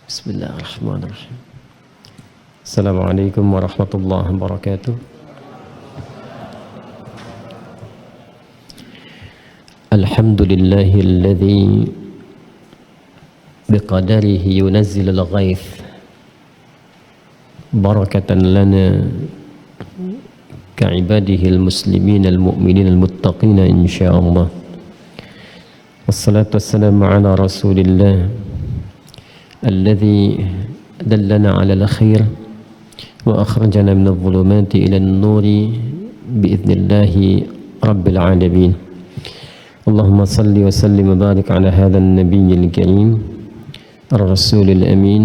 Bismillahirrahmanirrahim. Assalamualaikum warahmatullahi wabarakatuh. Alhamdulillahilladzi biqadarihi yunazzilul ghaith barakatan lana ka'ibadihil muslimin al-mu'minin al-muttaqin insyaallah. Wassalatu wassalamu ala rasulillah الذي دلنا على الخير وأخرجنا من الظلمات إلى النور بإذن الله رب العالمين. اللهم صل وسلم وبارك على هذا النبي الكريم الرسول الأمين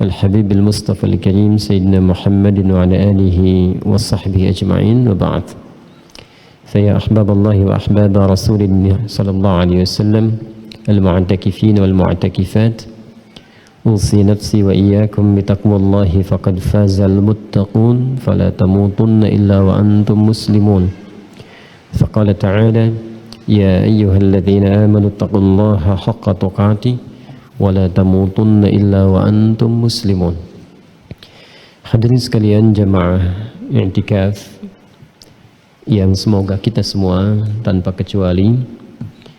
الحبيب المصطفى الكريم سيدنا محمد وعلى آله وصحبه أجمعين، وبعد. فيا أحباب الله وأحباب رسول الله صلى الله عليه وسلم المعتكفين والمعتكفات، أوصي نفسي وإياكم بتقوى الله فقد فاز المتقون فلا تموتن إلا وأنتم مسلمون. فقال تعالى: يا أيها الذين آمنوا اتقوا الله حق تقاته ولا تموتن إلا وأنتم مسلمون. Hadirin sekalian jamaah i'tikaf yang semoga kita semua tanpa kecuali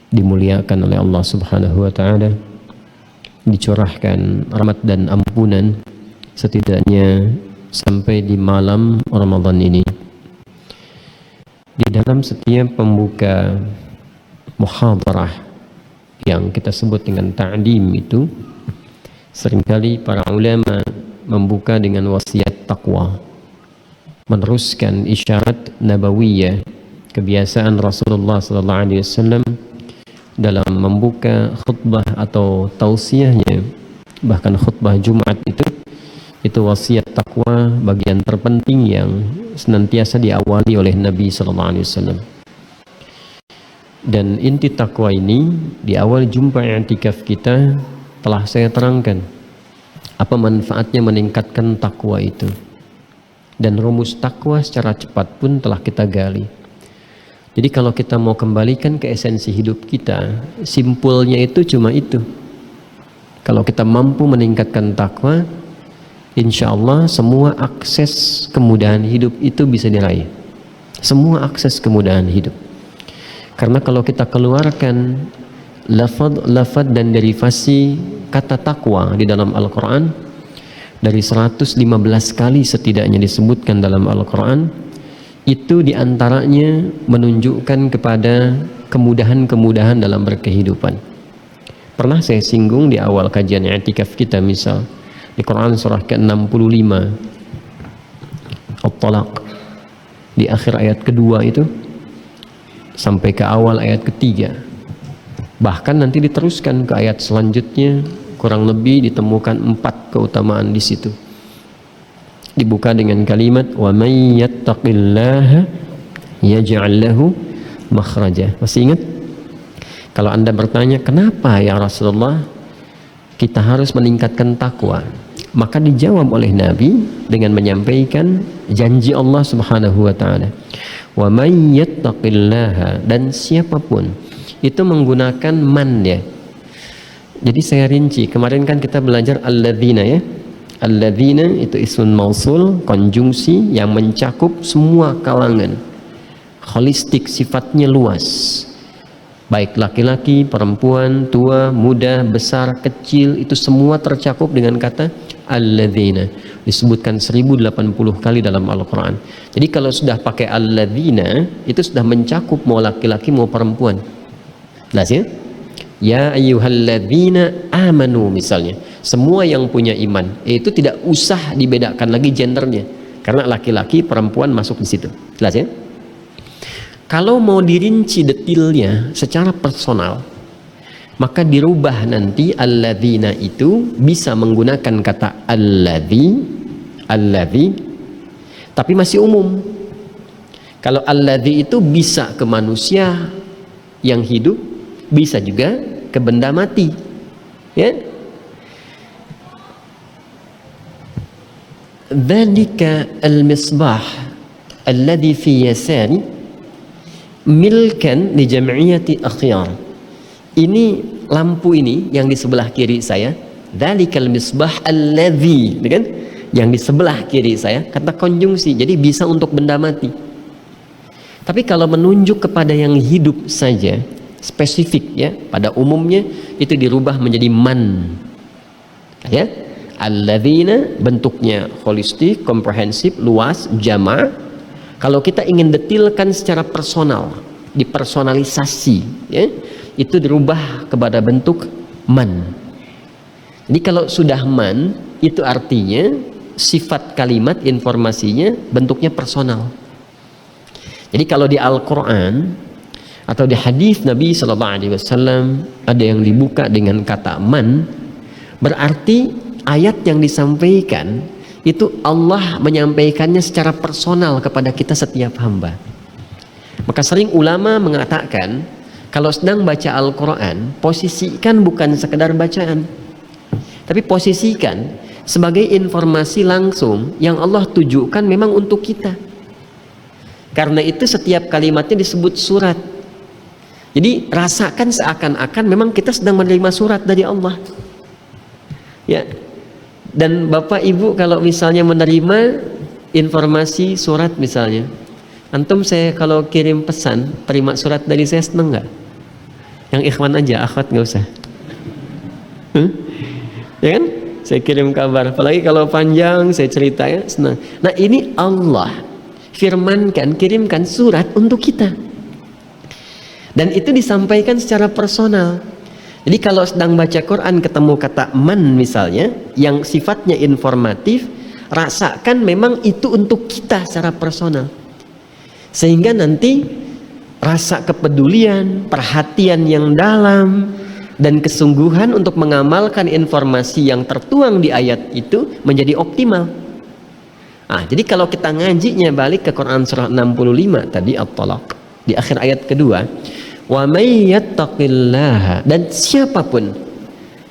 dimuliakan oleh Allah Subhanahu wa taala, dicurahkan rahmat dan ampunan setidaknya sampai di malam Ramadan ini. Di dalam setiap pembuka muhadarah yang kita sebut dengan ta'lim itu, seringkali para ulama membuka dengan wasiat takwa, meneruskan isyarat nabawiyah, kebiasaan Rasulullah sallallahu alaihi wasallam dalam membuka khutbah atau tausiahnya, bahkan khutbah Jumat itu wasiat takwa bagian terpenting yang senantiasa diawali oleh Nabi sallallahu alaihi wasallam. Dan inti takwa ini di awal jumpa i'tikaf kita telah saya terangkan apa manfaatnya meningkatkan takwa itu, dan rumus takwa secara cepat pun telah kita gali. Jadi kalau kita mau kembalikan ke esensi hidup kita, simpulnya itu cuma itu. Kalau kita mampu meningkatkan takwa, insya Allah semua akses kemudahan hidup itu bisa diraih. Semua akses kemudahan hidup. Karena kalau kita keluarkan lafaz dan derivasi kata takwa di dalam Al-Quran, dari 115 kali setidaknya disebutkan dalam Al-Quran, itu diantaranya menunjukkan kepada kemudahan-kemudahan dalam berkehidupan. Pernah saya singgung di awal kajian i'tikaf kita, misal di Quran surah ke-65 At-Talaq, di akhir ayat kedua itu sampai ke awal ayat ketiga, bahkan nanti diteruskan ke ayat selanjutnya, kurang lebih ditemukan 4 keutamaan di situ. Dibuka dengan kalimat wa may yattaqillaha yaj'al lahu makhraja. Masih ingat? Kalau Anda bertanya, kenapa ya Rasulullah kita harus meningkatkan takwa? Maka dijawab oleh Nabi dengan menyampaikan janji Allah Subhanahu wa taala. Wa may yattaqillaha, dan siapapun itu menggunakan man ya. Jadi saya rinci, kemarin kan kita belajar alladzina ya. Alladzina itu ismun mausul konjungsi yang mencakup semua kalangan, holistik, sifatnya luas, baik laki-laki, perempuan, tua, muda, besar, kecil, itu semua tercakup dengan kata alladzina. Disebutkan 1080 kali dalam Al-Quran. Jadi kalau sudah pakai alladzina, itu sudah mencakup mau laki-laki mau perempuan. Jelas ya? Ya ayyuhalladzina amanu misalnya, semua yang punya iman, itu tidak usah dibedakan lagi gendernya, karena laki-laki perempuan masuk di situ. Jelas ya? Kalau mau dirinci detailnya secara personal, maka dirubah nanti alladzina itu bisa menggunakan kata alladzi, tapi masih umum. Kalau alladzi itu bisa ke manusia yang hidup, bisa juga ke benda mati ya. Dzalika al-misbah alladhi fi yasari milkan li jam'iyati akhyar. Ini lampu ini yang di sebelah kiri saya Dzalikal misbah alladzi, kan? Yang di sebelah kiri saya, kata konjungsi, jadi bisa untuk benda mati. Tapi kalau menunjuk kepada yang hidup saja, spesifik ya, pada umumnya itu dirubah menjadi man. Ya, alladzina bentuknya holistik, komprehensif, luas, jama'. Kalau kita ingin detilkan secara personal, dipersonalisasi, ya, itu dirubah kepada bentuk man. Jadi kalau sudah man, itu artinya sifat kalimat informasinya bentuknya personal. Jadi kalau di Al-Quran atau di hadis Nabi SAW ada yang dibuka dengan kata man, berarti ayat yang disampaikan itu Allah menyampaikannya secara personal kepada kita setiap hamba. Maka sering ulama mengatakan kalau sedang baca Al-Quran, posisikan bukan sekedar bacaan, tapi posisikan sebagai informasi langsung yang Allah tujukan memang untuk kita. Karena itu setiap kalimatnya disebut surat. Jadi rasakan seakan-akan memang kita sedang menerima surat dari Allah. Ya. Dan Bapak Ibu kalau misalnya menerima informasi surat misalnya, antum saya kalau kirim pesan, terima surat dari saya, seneng nggak? Yang ikhwan aja, akhwat nggak usah. Ya kan? Saya kirim kabar, apalagi kalau panjang saya cerita ya, senang. Nah ini Allah firmankan, kirimkan surat untuk kita, dan itu disampaikan secara personal. Jadi kalau sedang baca Quran ketemu kata man misalnya yang sifatnya informatif, rasakan memang itu untuk kita secara personal, sehingga nanti rasa kepedulian, perhatian yang dalam dan kesungguhan untuk mengamalkan informasi yang tertuang di ayat itu menjadi optimal. Jadi kalau kita ngajinya balik ke Quran surah 65 tadi At-Talaq, di akhir ayat kedua, wa may yattaqillaha, dan siapapun,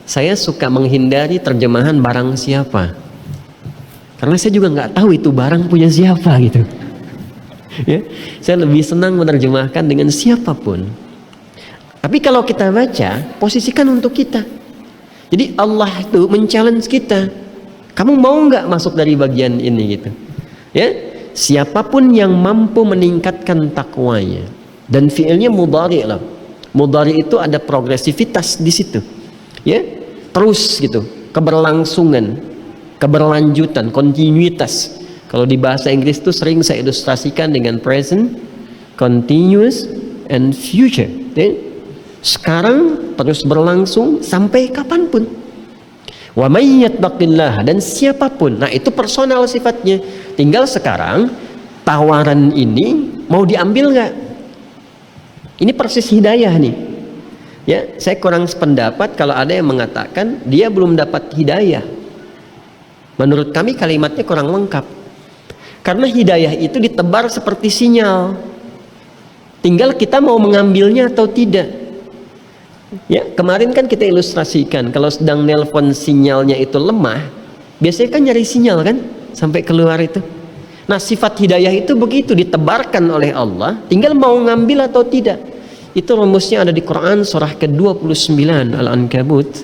saya suka menghindari terjemahan barang siapa, karena saya juga nggak tahu itu barang punya siapa gitu. Ya, saya lebih senang menerjemahkan dengan siapapun. Tapi kalau kita baca, posisikan untuk kita. Jadi Allah itu men-challenge kita. Kamu mau nggak masuk dari bagian ini gitu? Ya, siapapun yang mampu meningkatkan takwanya, dan fiilnya mudhari lah. Mudhari itu ada progresivitas di situ. Ya, terus gitu, keberlangsungan, keberlanjutan, kontinuitas. Kalau di bahasa Inggris itu sering saya ilustrasikan dengan present, continuous, and future. Ya? Sekarang terus berlangsung sampai kapanpun. Wa may yattaqillah, dan siapapun, nah itu personal sifatnya. Tinggal sekarang tawaran ini mau diambil nggak? Ini persis hidayah nih. Ya, saya kurang sependapat kalau ada yang mengatakan dia belum dapat hidayah. Menurut kami kalimatnya kurang lengkap. Karena hidayah itu ditebar seperti sinyal. Tinggal kita mau mengambilnya atau tidak. Ya, kemarin kan kita ilustrasikan kalau sedang nelpon sinyalnya itu lemah, biasanya kan nyari sinyal kan sampai keluar itu. Nah, sifat hidayah itu begitu ditebarkan oleh Allah, tinggal mau ngambil atau tidak. Itu rumusnya ada di Quran surah ke-29 Al-Ankabut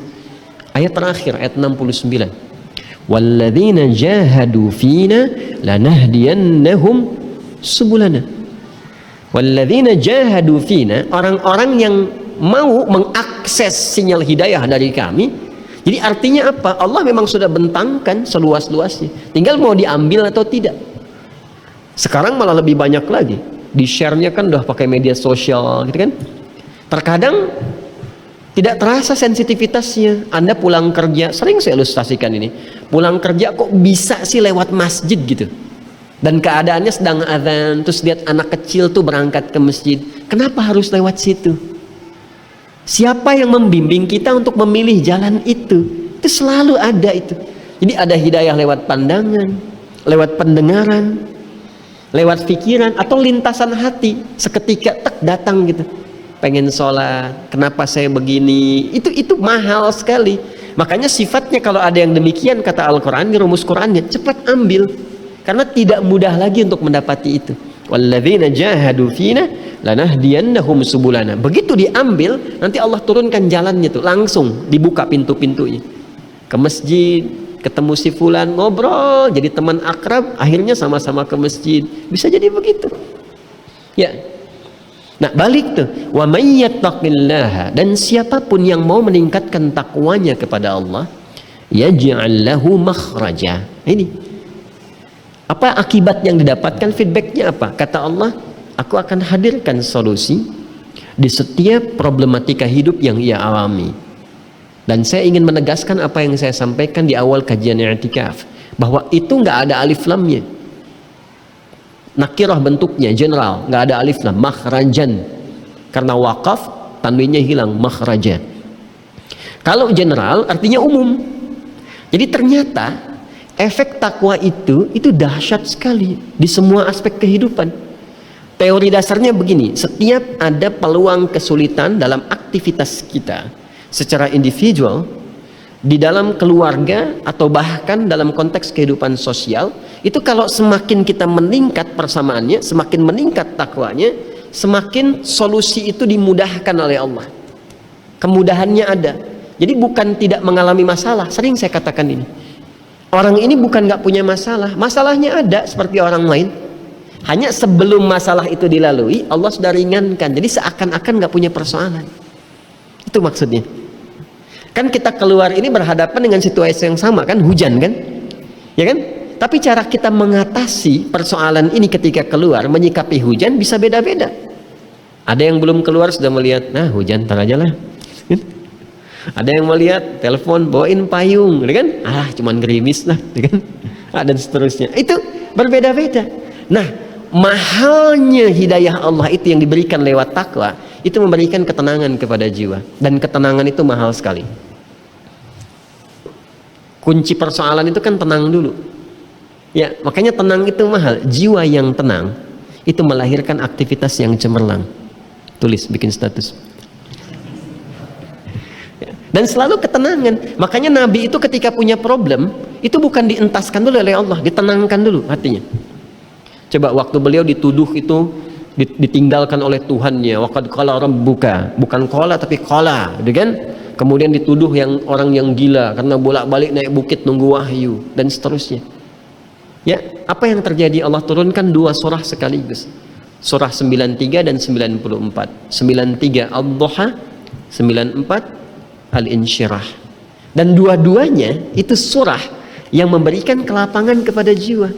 ayat terakhir, ayat 69. Walladzina jahadu fina lanahdiyannahum subulana. Walladzina jahadu fina, orang-orang yang mau mengakses sinyal hidayah dari kami. Jadi artinya apa? Allah memang sudah bentangkan seluas-luasnya, tinggal mau diambil atau tidak. Sekarang malah lebih banyak lagi, di share-nya kan udah pakai media sosial gitu kan. Terkadang tidak terasa sensitivitasnya. Anda pulang kerja, sering saya ilustrasikan ini, pulang kerja kok bisa sih lewat masjid gitu, dan keadaannya sedang azan, terus lihat anak kecil tuh berangkat ke masjid, kenapa harus lewat situ? Siapa yang membimbing kita untuk memilih jalan itu? Itu selalu ada itu. Jadi ada hidayah lewat pandangan, lewat pendengaran, lewat pikiran, atau lintasan hati. Seketika tek datang gitu. Pengen sholat, kenapa saya begini? Itu mahal sekali. Makanya sifatnya kalau ada yang demikian, kata Al-Quran, di rumus Qurannya, cepat ambil. Karena tidak mudah lagi untuk mendapati itu. Walladzina jahadu fina lanahdiyannahum subulana. Begitu diambil, nanti Allah turunkan jalannya tuh, langsung dibuka pintu-pintunya. ke masjid, ketemu si fulan, ngobrol, jadi teman akrab, akhirnya sama-sama ke masjid. Bisa jadi begitu. Ya. Nah, balik tuh. Wa may yattaqillaha, dan siapapun yang mau meningkatkan takwanya kepada Allah, yaj'al lahu makhraja. Ini. Apa akibat yang didapatkan, feedbacknya apa? Kata Allah, aku akan hadirkan solusi di setiap problematika hidup yang ia alami. Dan saya ingin menegaskan apa yang saya sampaikan di awal kajian i'tikaf, bahwa itu nggak ada alif lamnya. Nakirah bentuknya, general, nggak ada alif lam, makhrajan. Karena wakaf, tanwinnya hilang, makhraja. Kalau general artinya umum. Jadi ternyata efek takwa itu dahsyat sekali di semua aspek kehidupan. Teori dasarnya begini, setiap ada peluang kesulitan dalam aktivitas kita secara individual, di dalam keluarga, atau bahkan dalam konteks kehidupan sosial, itu kalau semakin kita meningkat persamaannya, semakin meningkat takwanya, semakin solusi itu dimudahkan oleh Allah. Kemudahannya ada. Jadi bukan tidak mengalami masalah. Sering saya katakan ini, orang ini bukan nggak punya masalah, masalahnya ada seperti orang lain. Hanya sebelum masalah itu dilalui, Allah sudah ringankan. Jadi seakan-akan nggak punya persoalan. Itu maksudnya. Kan kita keluar ini berhadapan dengan situasi yang sama kan, hujan kan, ya kan? Tapi cara kita mengatasi persoalan ini ketika keluar, menyikapi hujan bisa beda-beda. Ada yang belum keluar sudah melihat, nah hujan ntar aja lah. Ada yang melihat telepon, bawain payung, kan? Ah, cuman gerimis lah, kan? Dan seterusnya. Itu berbeda-beda. Nah, mahalnya hidayah Allah itu yang diberikan lewat takwa, itu memberikan ketenangan kepada jiwa, dan ketenangan itu mahal sekali. Kunci persoalan itu kan tenang dulu. Ya, makanya tenang itu mahal. Jiwa yang tenang itu melahirkan aktivitas yang cemerlang. Tulis, bikin status. Dan selalu ketenangan. Makanya Nabi itu ketika punya problem, itu bukan dientaskan dulu oleh Allah, ditenangkan dulu hatinya. Coba waktu beliau dituduh itu, ditinggalkan oleh Tuhannya, waqad qala rabbuka, bukan qala tapi qala, gitu kan? Kemudian dituduh yang orang yang gila karena bolak-balik naik bukit nunggu wahyu, dan seterusnya. Ya, apa yang terjadi? Allah turunkan 2 surah sekaligus. Surah 93 dan 94. 93 Ad-Duha, 94 Al-Insyirah. Dan dua-duanya itu surah yang memberikan kelapangan kepada jiwa.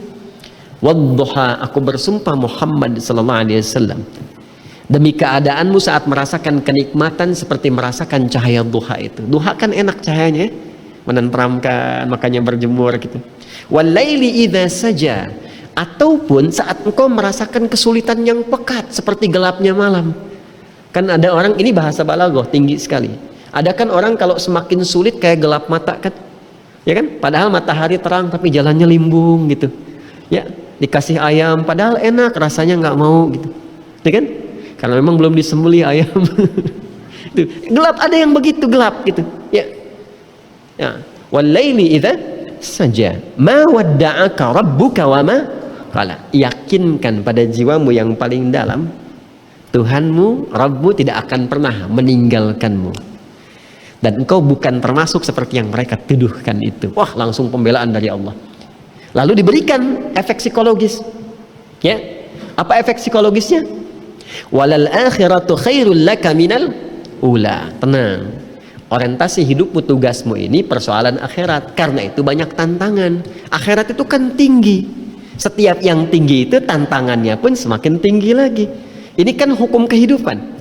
Wad-Duha, aku bersumpah Muhammad sallallahu alaihi wasallam, demi keadaanmu saat merasakan kenikmatan seperti merasakan cahaya duha itu. Duha kan enak cahayanya, menenteramkan, makanya berjemur gitu. Wal-laili idza saja, ataupun saat engkau merasakan kesulitan yang pekat seperti gelapnya malam. Kan ada orang, ini bahasa balaghah tinggi sekali. Ada kan orang kalau semakin sulit kayak gelap mata kan, ya kan? Padahal matahari terang tapi jalannya limbung gitu. Ya, dikasih ayam padahal enak, rasanya nggak mau gitu, ya kan? Karena memang belum disembelih ayam. Gelap, ada yang begitu gelap gitu. Ya, ya. Wal-laili idza saja, ma wadda'aka rabbuka wa ma qala. Yakinkan pada jiwamu yang paling dalam, Tuhanmu, Rabbu tidak akan pernah meninggalkanmu. Dan engkau bukan termasuk seperti yang mereka tuduhkan itu. Wah, langsung pembelaan dari Allah. Lalu diberikan efek psikologis. Ya, apa efek psikologisnya? Walal akhiratu khairul laka minal ula. Tenang. Orientasi hidupmu, tugasmu ini persoalan akhirat. Karena itu banyak tantangan. Akhirat itu kan tinggi. Setiap yang tinggi itu tantangannya pun semakin tinggi lagi. Ini kan hukum kehidupan.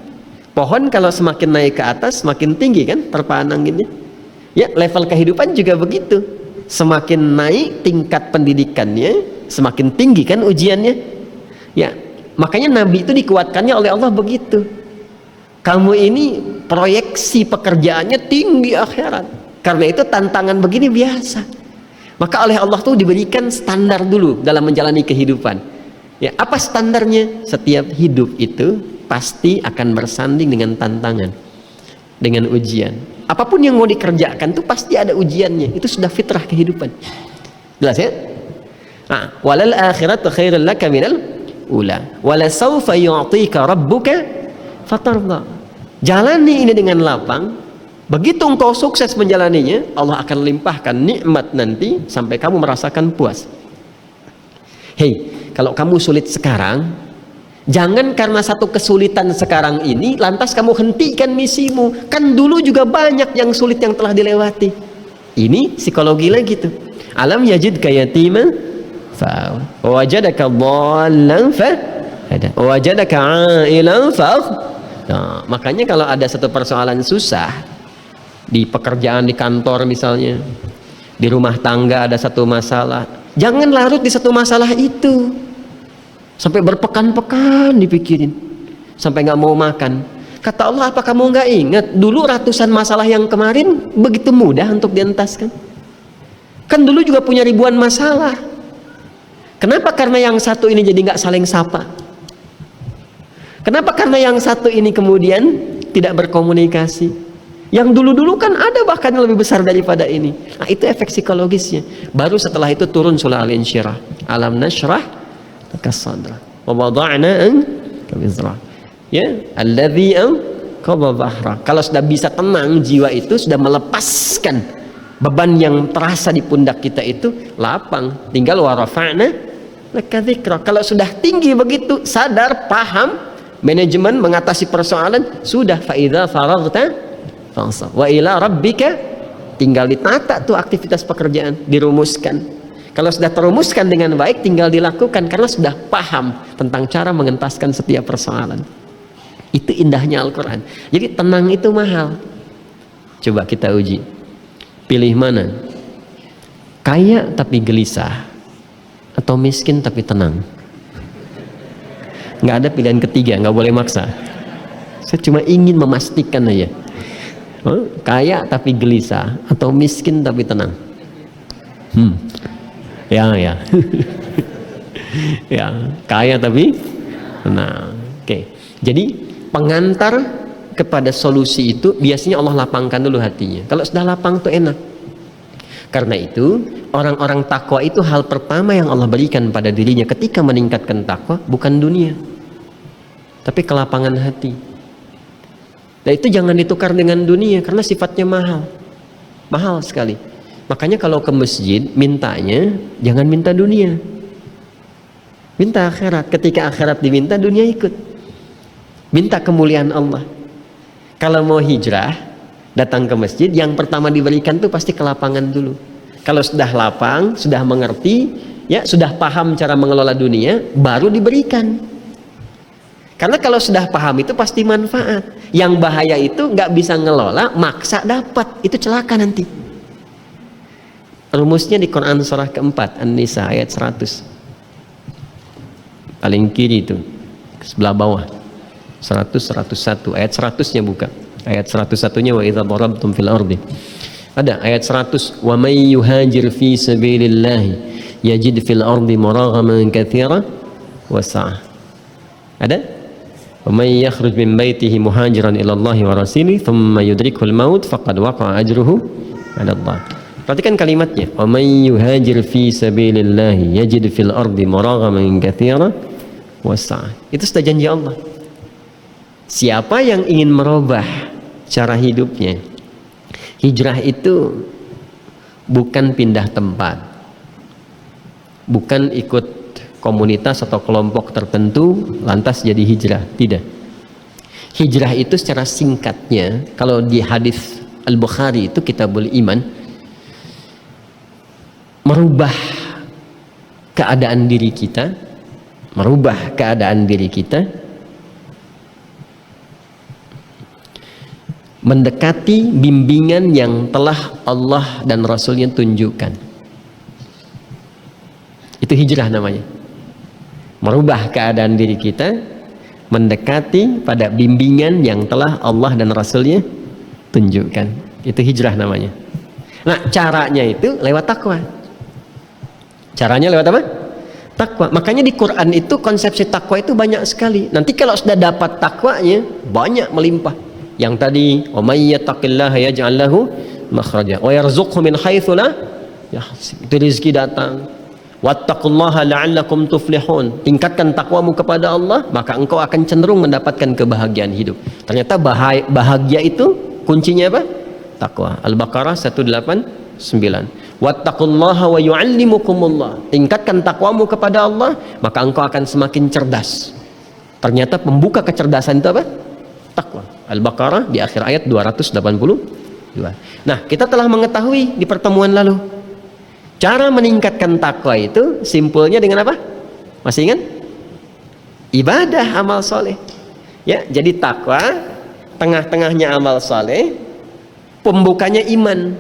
Pohon kalau semakin naik ke atas semakin tinggi kan terpaan anginnya. Ya, level kehidupan juga begitu. Semakin naik tingkat pendidikannya, semakin tinggi kan ujiannya. Ya, makanya Nabi itu dikuatkannya oleh Allah begitu. Kamu ini proyeksi pekerjaannya tinggi akhirat. Karena itu tantangan begini biasa. Maka oleh Allah tuh diberikan standar dulu dalam menjalani kehidupan. Ya, apa standarnya? Setiap hidup itu pasti akan bersanding dengan tantangan, dengan ujian. Apapun yang mau dikerjakan tuh pasti ada ujiannya. Itu sudah fitrah kehidupan. Jelas ya? Nah, walal akhiratu khairul laka minal ula. Wala sawfa yu'tika rabbuka fatarda. Jalani ini dengan lapang, Begitu engkau sukses menjalaninya, Allah akan limpahkan nikmat nanti sampai kamu merasakan puas. Hei, kalau kamu sulit sekarang, jangan karena satu kesulitan sekarang ini lantas kamu hentikan misimu. Kan dulu juga banyak yang sulit yang telah dilewati. Ini psikologi lagi tuh. Alam yajidka yatiman fa wajadaka dhallan fa hada wajadaka ailan fa. Nah, makanya kalau ada satu persoalan susah di pekerjaan, di kantor misalnya, di rumah tangga ada satu masalah, jangan larut di satu masalah itu sampai berpekan-pekan dipikirin sampai nggak mau makan. Kata Allah, apa kamu nggak ingat dulu ratusan masalah yang kemarin begitu mudah untuk dientaskan? Kan dulu juga punya ribuan masalah. Kenapa? Karena yang satu ini jadi nggak saling sapa. Kenapa? Karena yang satu ini kemudian tidak berkomunikasi. Yang dulu-dulu kan ada bahkan yang lebih besar daripada ini. Nah, itu efek psikologisnya. Baru setelah itu turun surah Al-Insyirah. Alam nashrah laka sadrak wa wada'na anka wizrak. Ya, alladzi anqadha dhahrak. Kalau sudah bisa tenang, jiwa itu sudah melepaskan beban yang terasa di pundak kita itu, lapang. Tinggal wa rafa'na laka dzikrak. Kalau sudah tinggi begitu, sadar, paham, manajemen mengatasi persoalan, sudah fa idza faraghta wa ila rabbika, tinggal ditata tuh aktivitas pekerjaan, dirumuskan. Kalau sudah terumuskan dengan baik, tinggal dilakukan karena sudah paham tentang cara mengentaskan setiap persoalan. Itu indahnya Al-Quran. Jadi tenang itu mahal. Coba kita uji, pilih mana? Kaya tapi gelisah atau miskin tapi tenang? Nggak ada pilihan ketiga, nggak boleh maksa. Saya cuma ingin memastikan aja. Kaya tapi gelisah atau miskin tapi tenang? Ya ya, kaya tapi tenang. Oke. Jadi pengantar kepada solusi itu biasanya Allah lapangkan dulu hatinya. Kalau sudah lapang tuh enak. Karena itu orang-orang takwa itu hal pertama yang Allah berikan pada dirinya ketika meningkatkan takwa bukan dunia, tapi kelapangan hati. Dan itu jangan ditukar dengan dunia karena sifatnya mahal sekali. Makanya kalau ke masjid mintanya jangan minta dunia, minta akhirat. Ketika akhirat diminta, dunia ikut. Minta kemuliaan Allah. Kalau mau hijrah datang ke masjid, yang pertama diberikan tuh pasti kelapangan dulu. Kalau sudah lapang, sudah mengerti, ya sudah paham cara mengelola dunia, baru diberikan. Karena kalau sudah paham itu pasti manfaat. Yang bahaya itu nggak bisa ngelola, maksa dapat, itu celaka nanti. Rumusnya di Quran surah keempat An-Nisa ayat 100, paling kiri itu sebelah bawah, 100 101 ayat 100-nya buka, ayat 101-nya wa idza darabtum fil ardi. Ada ayat 100, wa may yuhajir fi sabilillah yajid fil ardi muraghaman katsira wa sa'ah. Ada wa may yakhruj min baitihi muhajiran ila Allah wa rasulihi thumma yudrikul maut faqad waqa'a ajruhu 'ala Allah. Perhatikan kalimatnya, wa may yuhajir fi sabilillah yajid fil ardi muraghaman katsira wa sa'ah. Itu sudah janji Allah. Siapa yang ingin merubah cara hidupnya, hijrah itu bukan pindah tempat, bukan ikut komunitas atau kelompok tertentu lantas jadi hijrah. Tidak. Hijrah itu secara singkatnya, kalau di hadis Al-Bukhari itu Kitabul Iman, merubah keadaan diri kita, merubah keadaan diri kita mendekati bimbingan yang telah Allah dan Rasulnya tunjukkan. Itu hijrah namanya. Merubah keadaan diri kita mendekati pada bimbingan yang telah Allah dan Rasulnya tunjukkan. Itu hijrah namanya. Nah, caranya itu lewat takwa. Caranya lewat apa? Takwa. Makanya di Quran itu konsepsi takwa itu banyak sekali. Nanti kalau sudah dapat takwanya, banyak melimpah. Yang tadi, "Wa may yattaqillaha yaj'al lahu makhraja wa yarzuqhu min haitsu la yahtasib." Itu rezeki datang. Wattaqullaha la'allakum tuflihun. Tingkatkan takwamu kepada Allah, maka engkau akan cenderung mendapatkan kebahagiaan hidup. Ternyata bahagia itu kuncinya apa? takwa. Al-Baqarah 189. Wattaqullaha wa yu'allimukumullah. Tingkatkan takwamu kepada Allah, maka engkau akan semakin cerdas. Ternyata pembuka kecerdasan itu apa? Takwa. Al-Baqarah di akhir ayat 282. Nah, kita telah mengetahui di pertemuan lalu cara meningkatkan takwa itu simpulnya dengan apa? Masih ingat? Ibadah, amal soleh. Ya, jadi takwa tengah-tengahnya amal soleh, pembukanya iman.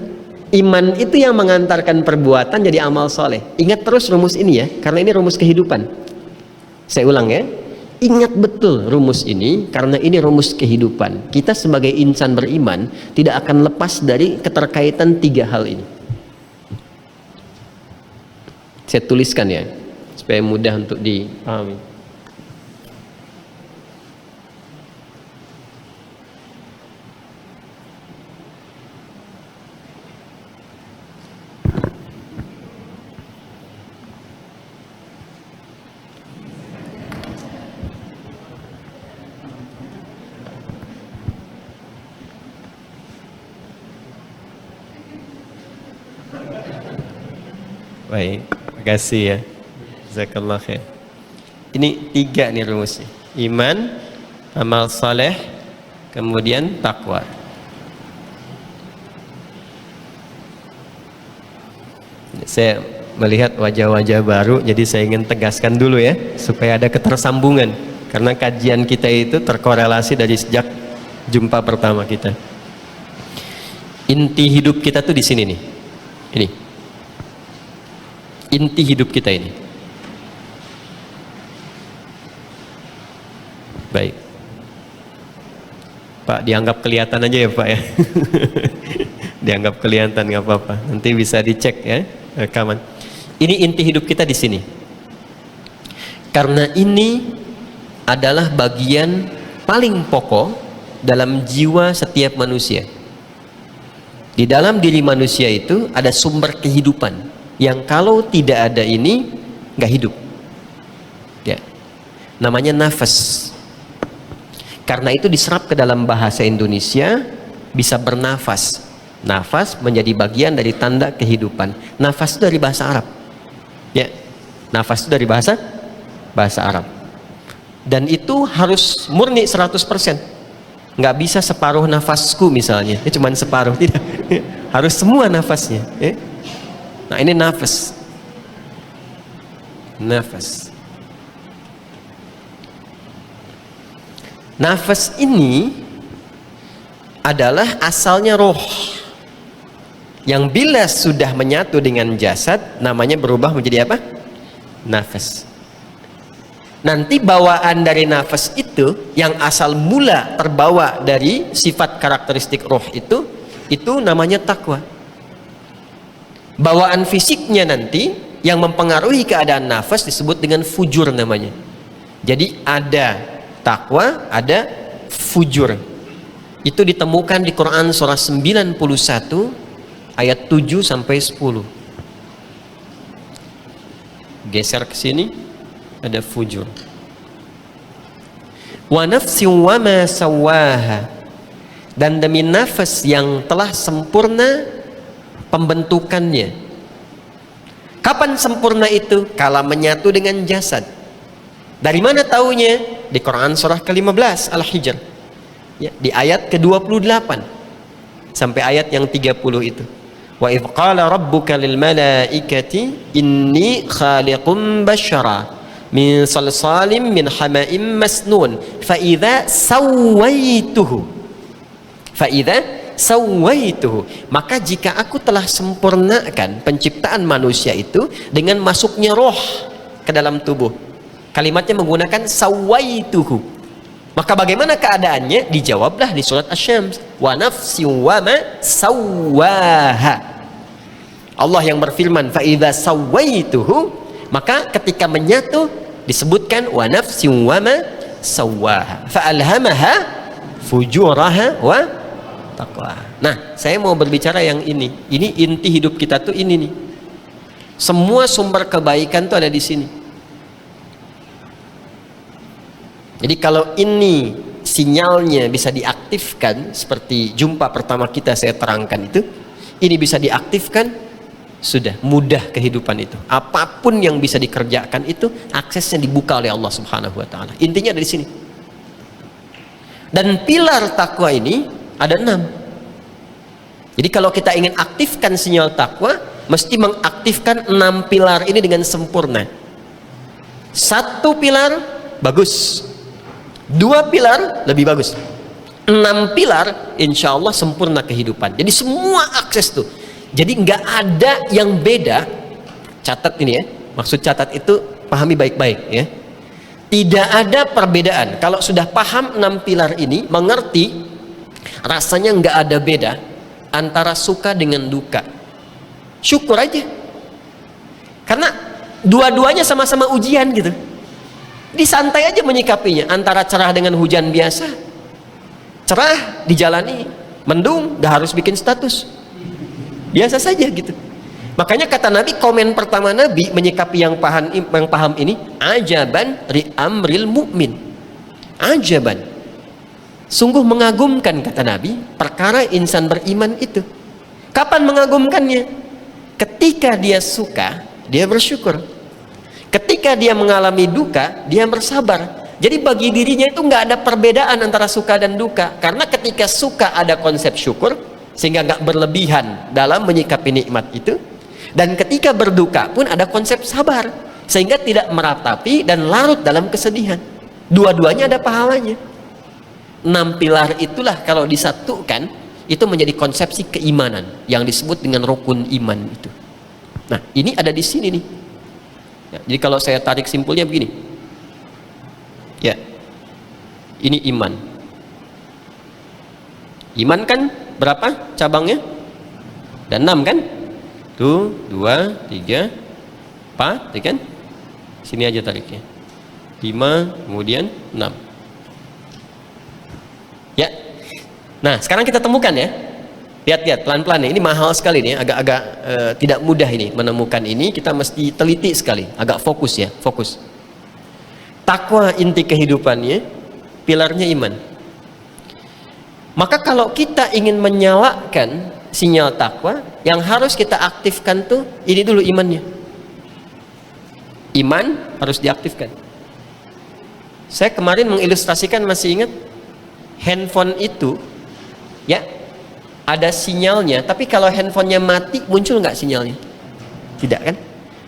Iman itu yang mengantarkan perbuatan jadi amal soleh. Ingat terus rumus ini ya, karena ini rumus kehidupan. Saya ulang ya, ingat betul rumus ini, karena ini rumus kehidupan. Kita sebagai insan beriman tidak akan lepas dari keterkaitan tiga hal ini. Saya tuliskan ya, supaya mudah untuk dipahami. Baik, terima kasih ya. Jazakallah khair. Ini tiga nih rumusnya. Iman, amal saleh, kemudian takwa. Saya melihat wajah-wajah baru, jadi saya ingin tegaskan dulu ya, supaya ada ketersambungan. Karena kajian kita itu terkorelasi dari sejak jumpa pertama kita. Inti hidup kita tuh di sini nih. Ini. Inti hidup kita ini. Baik, Pak, dianggap kelihatan aja ya Pak ya. Dianggap kelihatan, nggak apa-apa, nanti bisa dicek ya rekaman. Ini inti hidup kita di sini, karena ini adalah bagian paling pokok dalam jiwa setiap manusia. Di dalam diri manusia itu ada sumber kehidupan yang kalau tidak ada ini nggak hidup ya, namanya nafas. Karena itu diserap ke dalam bahasa Indonesia bisa bernafas. Nafas menjadi bagian dari tanda kehidupan. Nafas itu dari bahasa Arab ya, nafas itu dari bahasa Arab, dan itu harus murni 100%. Nggak bisa separuh nafasku misalnya, ini cuma separuh, tidak. Harus semua nafasnya ya. Nah, ini nafas. Nafas. Nafas ini adalah asalnya roh, yang bila sudah menyatu dengan jasad namanya berubah menjadi apa? Nafas. Nanti bawaan dari nafas itu yang asal mula terbawa dari sifat karakteristik roh itu namanya takwa. Bawaan fisiknya nanti yang mempengaruhi keadaan nafas disebut dengan fujur namanya. Jadi ada takwa, ada fujur. Itu ditemukan di Quran surah 91 ayat 7 sampai 10. Geser ke sini, ada fujur. Wa nafsin wa ma sawaha, dan demi nafas yang telah sempurna pembentukannya. Kapan sempurna itu? Kala menyatu dengan jasad. Dari mana taunya? Di Quran surah ke-15 Al-Hijr ya, di ayat ke-28 sampai ayat yang 30 itu. Wa idh qala rabbuka lil malaikati inni khaliqum bashara min salsalim min hama'im masnun fa idza sawaituhu maka jika aku telah sempurnakan penciptaan manusia itu dengan masuknya roh ke dalam tubuh. Kalimatnya menggunakan sawaituhu. Maka bagaimana keadaannya? Dijawablah di surat Asy-Syams, wa nafsin wa ma sawaha. Allah yang berfirman fa idza sawaituhu, maka ketika menyatu disebutkan wa nafsin wa ma sawaha fa alhamaha fujuraha wa takwa. Nah, saya mau berbicara yang ini. Ini inti hidup kita tuh ini nih. Semua sumber kebaikan tuh ada di sini. Jadi kalau ini sinyalnya bisa diaktifkan, seperti jumpa pertama kita saya terangkan itu, ini bisa diaktifkan, sudah mudah kehidupan itu. Apapun yang bisa dikerjakan itu aksesnya dibuka oleh Allah Subhanahu wa taala. Intinya dari sini. Dan pilar takwa ini ada 6. Jadi kalau kita ingin aktifkan sinyal takwa, mesti mengaktifkan 6 pilar ini dengan sempurna. 1 pilar bagus, 2 pilar lebih bagus, 6 pilar insya Allah sempurna kehidupan. Jadi semua akses tuh, jadi nggak ada yang beda. Catat ini ya, maksud catat itu pahami baik-baik ya. Tidak ada perbedaan. Kalau sudah paham 6 pilar ini, mengerti, rasanya nggak ada beda antara suka dengan duka. Syukur aja, karena dua-duanya sama-sama ujian gitu. Disantai aja menyikapinya. Antara cerah dengan hujan biasa, cerah dijalani, mendung gak harus bikin status, biasa saja gitu. Makanya kata Nabi, komen pertama Nabi menyikapi yang paham ini, ajaban ri amril mu'min. Ajaban, sungguh mengagumkan kata Nabi perkara insan beriman itu. Kapan mengagumkannya? Ketika dia suka, dia bersyukur. Ketika dia mengalami duka, dia bersabar. Jadi bagi dirinya itu nggak ada perbedaan antara suka dan duka. Karena ketika suka ada konsep syukur, sehingga nggak berlebihan dalam menyikapi nikmat itu. Dan ketika berduka pun ada konsep sabar, sehingga tidak meratapi dan larut dalam kesedihan. Dua-duanya ada pahalanya. 6 pilar itulah kalau disatukan, itu menjadi konsepsi keimanan yang disebut dengan rukun iman itu. Nah, ini ada di sini nih. Ya, jadi kalau saya tarik simpulnya begini. Ya. Ini iman. Iman kan berapa cabangnya? Dan 6 kan? Tuh, 2, 3, 4, ya kan? Sini aja tariknya. 5, kemudian 6. Ya. Nah, sekarang kita temukan ya. Lihat-lihat pelan-pelan nih. Ini mahal sekali nih, agak-agak tidak mudah ini menemukan ini. Kita mesti teliti sekali, agak fokus ya, fokus. Takwa inti kehidupannya, pilarnya iman. Maka kalau kita ingin menyalakan sinyal takwa, yang harus kita aktifkan tuh ini dulu, imannya. Iman harus diaktifkan. Saya kemarin mengilustrasikan, masih ingat? Handphone itu ya ada sinyalnya, tapi kalau handphonenya mati muncul nggak sinyalnya? Tidak kan?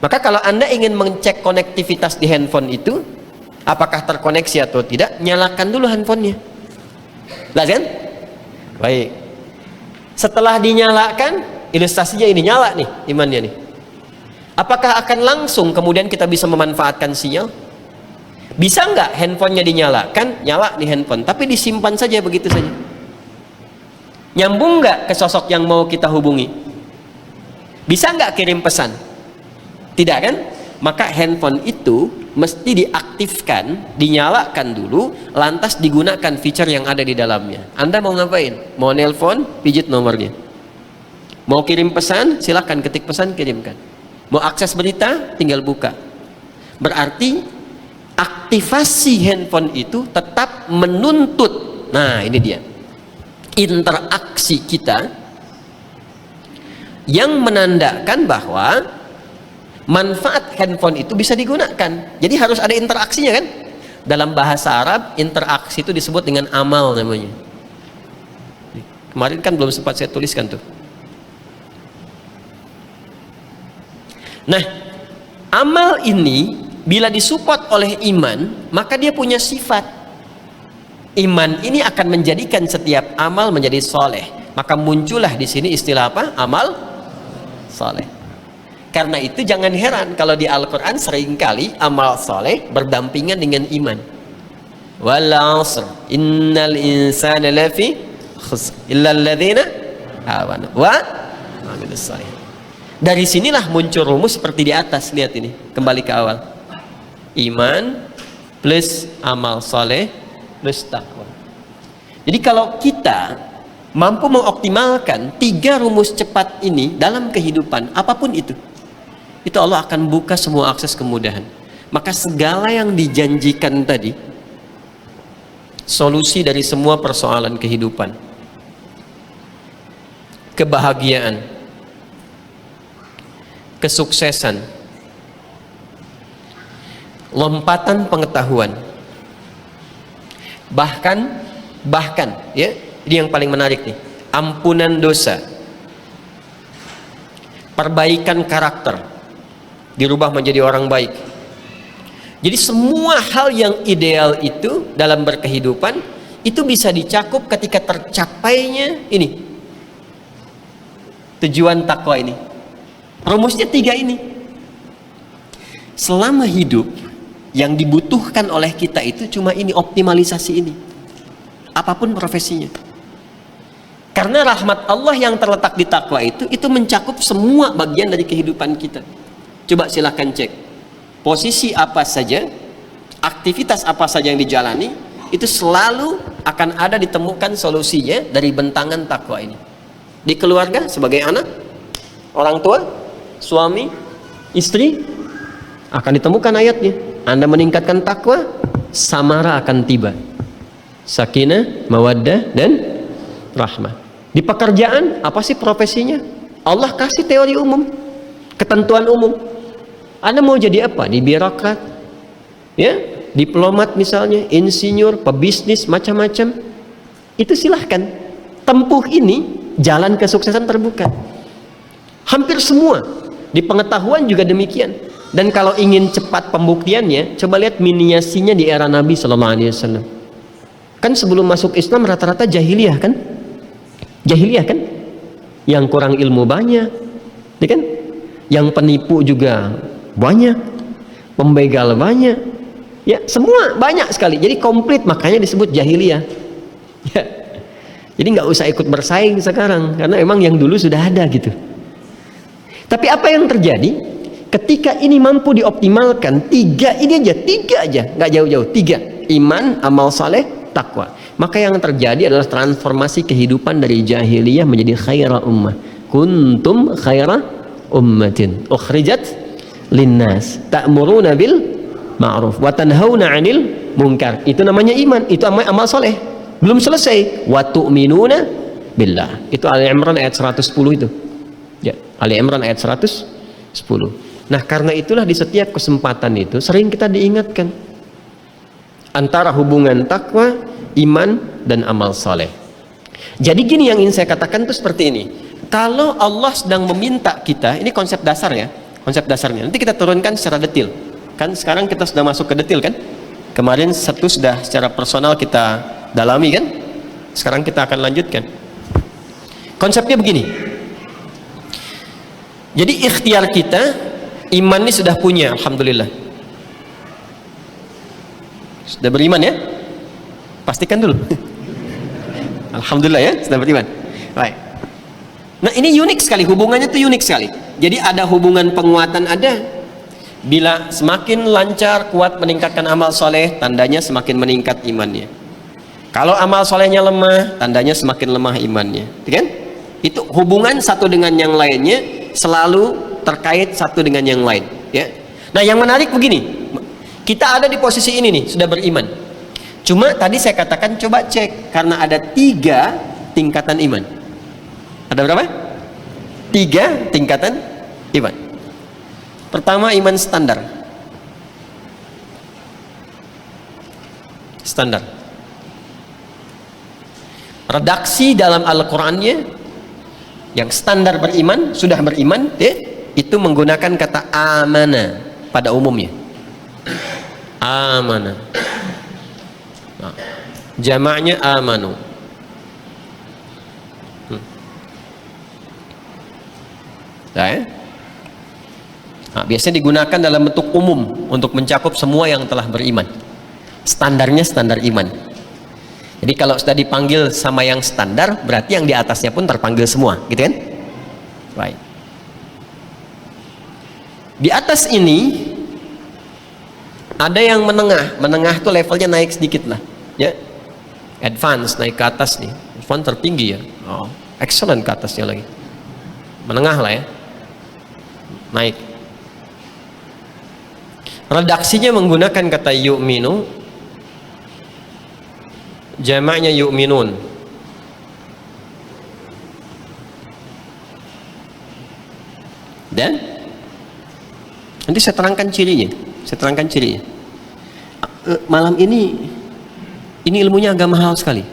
Maka kalau Anda ingin mengecek konektivitas di handphone itu, apakah terkoneksi atau tidak, nyalakan dulu handphonenya. Lah kan? Baik. Setelah dinyalakan, ilustrasinya ini nyala nih imannya nih. Apakah akan langsung kemudian kita bisa memanfaatkan sinyal? Bisa nggak handphonenya dinyalakan, nyala di handphone, tapi disimpan saja begitu saja? Nyambung nggak ke sosok yang mau kita hubungi? Bisa nggak kirim pesan? Tidak kan? Maka handphone itu mesti diaktifkan, dinyalakan dulu, lantas digunakan fitur yang ada di dalamnya. Anda mau ngapain? Mau nelpon, pijit nomornya. Mau kirim pesan, silakan ketik pesan, kirimkan. Mau akses berita, tinggal buka. Berarti aktivasi handphone itu tetap menuntut, nah ini dia, interaksi kita yang menandakan bahwa manfaat handphone itu bisa digunakan. Jadi harus ada interaksinya kan? Dalam bahasa Arab, interaksi itu disebut dengan amal namanya. Kemarin kan belum sempat saya tuliskan tuh. Nah, amal ini bila disupport oleh iman, maka dia punya sifat. Iman ini akan menjadikan setiap amal menjadi soleh. Maka muncullah di sini istilah apa? Amal soleh. Karena itu jangan heran kalau di Al-Quran seringkali amal soleh berdampingan dengan iman. Wal 'asr innal insana lafi khusr illa alladzina amanu wa 'amilus soleh. Dari sinilah muncul rumus seperti di atas. Lihat ini, kembali ke awal. Iman plus amal soleh plus takwa. Jadi kalau kita mampu mengoptimalkan 3 rumus cepat ini dalam kehidupan apapun itu Allah akan buka semua akses kemudahan. Maka segala yang dijanjikan tadi, solusi dari semua persoalan kehidupan, kebahagiaan, kesuksesan, lompatan pengetahuan, bahkan ya, ini yang paling menarik nih, ampunan dosa, perbaikan karakter, dirubah menjadi orang baik. Jadi semua hal yang ideal itu dalam berkehidupan itu bisa dicakup ketika tercapainya ini tujuan takwa ini. Rumusnya 3 ini. Selama hidup yang dibutuhkan oleh kita itu cuma ini, optimalisasi ini, apapun profesinya. Karena rahmat Allah yang terletak di takwa itu mencakup semua bagian dari kehidupan kita. Coba silahkan cek posisi apa saja, aktivitas apa saja yang dijalani, itu selalu akan ada ditemukan solusinya dari bentangan takwa ini. Di keluarga, sebagai anak, orang tua, suami, istri, akan ditemukan ayatnya. Anda meningkatkan takwa, samara akan tiba, sakinah, mawaddah, dan rahmah. Di pekerjaan, apa sih profesinya? Allah kasih teori umum, ketentuan umum. Anda mau jadi apa? Di birokrat, ya, diplomat misalnya, insinyur, pebisnis, macam-macam. Itu silahkan tempuh ini, jalan kesuksesan terbuka. Hampir semua. Di pengetahuan juga demikian. Dan kalau ingin cepat pembuktiannya, coba lihat miniasinya di era Nabi SAW. Kan sebelum masuk Islam rata-rata jahiliyah kan? Jahiliyah kan? Yang kurang ilmu banyak, ya kan? Yang penipu juga banyak, pembegal banyak, ya, semua banyak sekali. Jadi komplit, makanya disebut jahiliyah, ya. Jadi nggak usah ikut bersaing sekarang, karena emang yang dulu sudah ada gitu. Tapi apa yang terjadi ketika ini mampu dioptimalkan? 3 ini aja, 3 aja, nggak jauh-jauh, 3: iman, amal saleh, takwa. Maka yang terjadi adalah transformasi kehidupan dari jahiliyah menjadi khaira ummah. Kuntum khaira ummatin ukhrijat linnas ta'muruna bil ma'ruf wa tanhauna 'anil munkar. Itu namanya iman, itu amal soleh. Belum selesai, wa tu'minuna billah. Itu Ali Imran ayat 110 itu. Ya, Ali Imran ayat 110. Nah, karena itulah di setiap kesempatan itu sering kita diingatkan antara hubungan takwa, iman, dan amal soleh. Jadi gini yang ingin saya katakan itu seperti ini. Kalau Allah sedang meminta kita, ini konsep dasar ya, konsep dasarnya. Nanti kita turunkan secara detail. Kan sekarang kita sudah masuk ke detail kan? Kemarin satu sudah secara personal kita dalami kan? Sekarang kita akan lanjutkan. Konsepnya begini. Jadi ikhtiar kita, iman ini sudah punya, alhamdulillah. Sudah beriman ya? Pastikan dulu. Alhamdulillah ya, sudah beriman. Baik. Nah, ini unik sekali, hubungannya tuh unik sekali. Jadi ada hubungan penguatan, ada. Bila semakin lancar, kuat meningkatkan amal soleh, tandanya semakin meningkat imannya. Kalau amal solehnya lemah, tandanya semakin lemah imannya, kan? Itu hubungan satu dengan yang lainnya selalu terkait satu dengan yang lain, ya. Nah, yang menarik begini, kita ada di posisi ini nih, sudah beriman. Cuma tadi saya katakan coba cek, karena ada 3 tingkatan iman. Ada berapa? 3 tingkatan iman. Pertama, iman standar. Standar. Redaksi dalam Al-Qur'annya yang standar beriman, sudah beriman, ya, itu menggunakan kata amana pada umumnya. Amana. Nah, jamaknya amanu. Nah, ya? Nah, biasanya digunakan dalam bentuk umum untuk mencakup semua yang telah beriman. Standarnya standar iman. Jadi kalau sudah dipanggil sama yang standar, berarti yang di atasnya pun terpanggil semua, gitu kan? Baik. Di atas ini ada yang menengah. Menengah tuh levelnya naik sedikit lah, ya. Advance, naik ke atas nih. Advance tertinggi ya. Oh, excellent ke atasnya lagi. Menengah lah ya. Naik. Redaksinya menggunakan kata yu'minu, jamaknya yu'minun. Dan nanti saya terangkan cirinya. Malam ini ilmunya agak mahal sekali.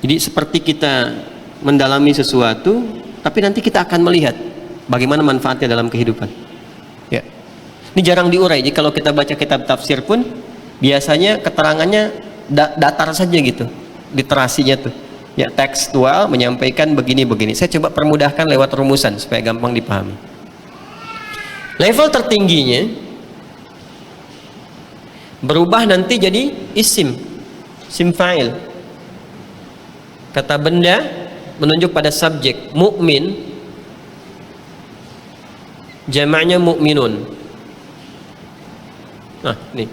Jadi seperti kita mendalami sesuatu, tapi nanti kita akan melihat bagaimana manfaatnya dalam kehidupan. Ya. Ini jarang diurai. Jadi kalau kita baca kitab tafsir pun biasanya keterangannya datar saja gitu, literasinya tuh. Ya, tekstual menyampaikan begini-begini. Saya coba permudahkan lewat rumusan supaya gampang dipahami. Level tertingginya berubah nanti jadi isim fa'il. Kata benda menunjuk pada subjek. Mukmin jamaknya mukminun. Nah, ini.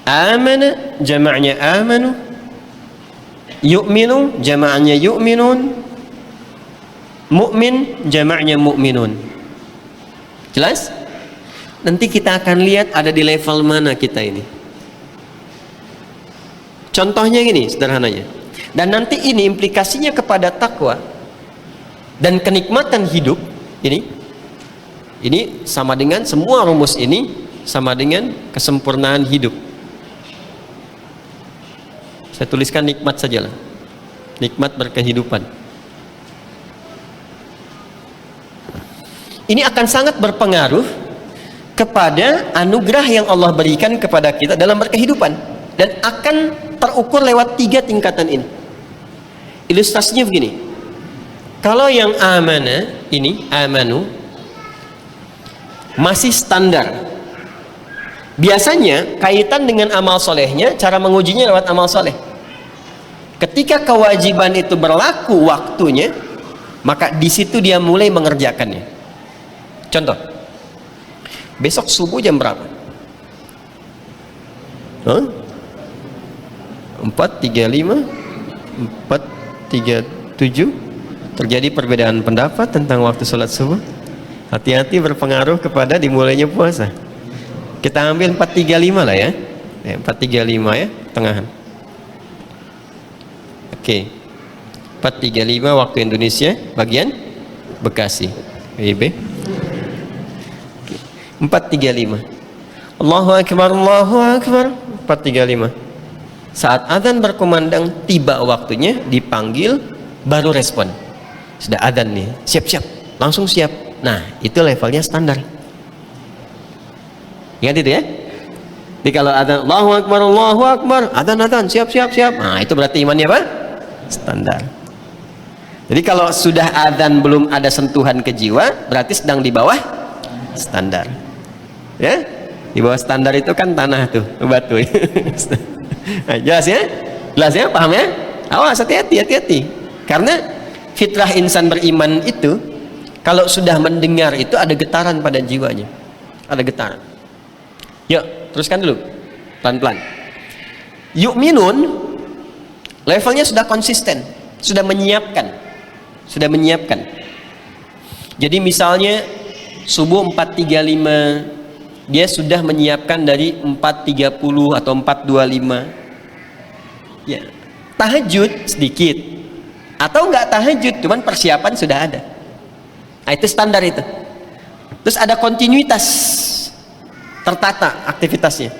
Amana jamaknya amanu. Yu'minu jamaknya yu'minun. Mukmin jamaknya mukminun. Jelas? Nanti kita akan lihat ada di level mana kita ini. Contohnya gini sederhananya. Dan nanti ini implikasinya kepada takwa dan kenikmatan hidup ini sama dengan semua rumus ini sama dengan kesempurnaan hidup. Saya tuliskan nikmat sajalah. Nikmat berkehidupan. Ini akan sangat berpengaruh kepada anugerah yang Allah berikan kepada kita dalam berkehidupan, dan akan terukur lewat 3 tingkatan ini. Ilustrasinya begini. Kalau yang amana ini, amanu, masih standar. Biasanya kaitan dengan amal solehnya, cara mengujinya lewat amal soleh. Ketika kewajiban itu berlaku waktunya, maka di situ dia mulai mengerjakannya. Contoh, besok subuh jam berapa? 4.35, 4.37. Terjadi perbedaan pendapat tentang waktu sholat subuh. Hati-hati, berpengaruh kepada dimulainya puasa. Kita ambil 4.35 lah ya. 4.35 ya, tengahan. Oke. 4.35 waktu Indonesia, bagian Bekasi. WIB. 4.35. Allahu Akbar, Allahu Akbar. 4.35. Saat azan berkumandang, tiba waktunya, dipanggil, baru respon. Sudah azan nih, siap-siap, langsung siap. Nah, itu levelnya standar. Ingat itu ya. Jadi kalau azan Allahu Akbar, Allahu Akbar, azan, siap-siap, siap. Nah, itu berarti imannya apa? Standar. Jadi kalau sudah azan belum ada sentuhan ke jiwa, berarti sedang di bawah standar. Ya, di bawah standar itu kan tanah tuh, batu. Nah, jelas ya, paham ya? Awas, hati-hati. Karena fitrah insan beriman itu, kalau sudah mendengar itu ada getaran pada jiwanya, ada getaran. Yuk, teruskan dulu, pelan-pelan. Yu'minun, levelnya sudah konsisten, sudah menyiapkan. Jadi misalnya subuh 4.35, dia sudah menyiapkan dari 4.30 atau 4.25. Ya, tahajud sedikit atau enggak tahajud, cuman persiapan sudah ada. Nah, itu standar itu. Terus ada kontinuitas, tertata aktivitasnya,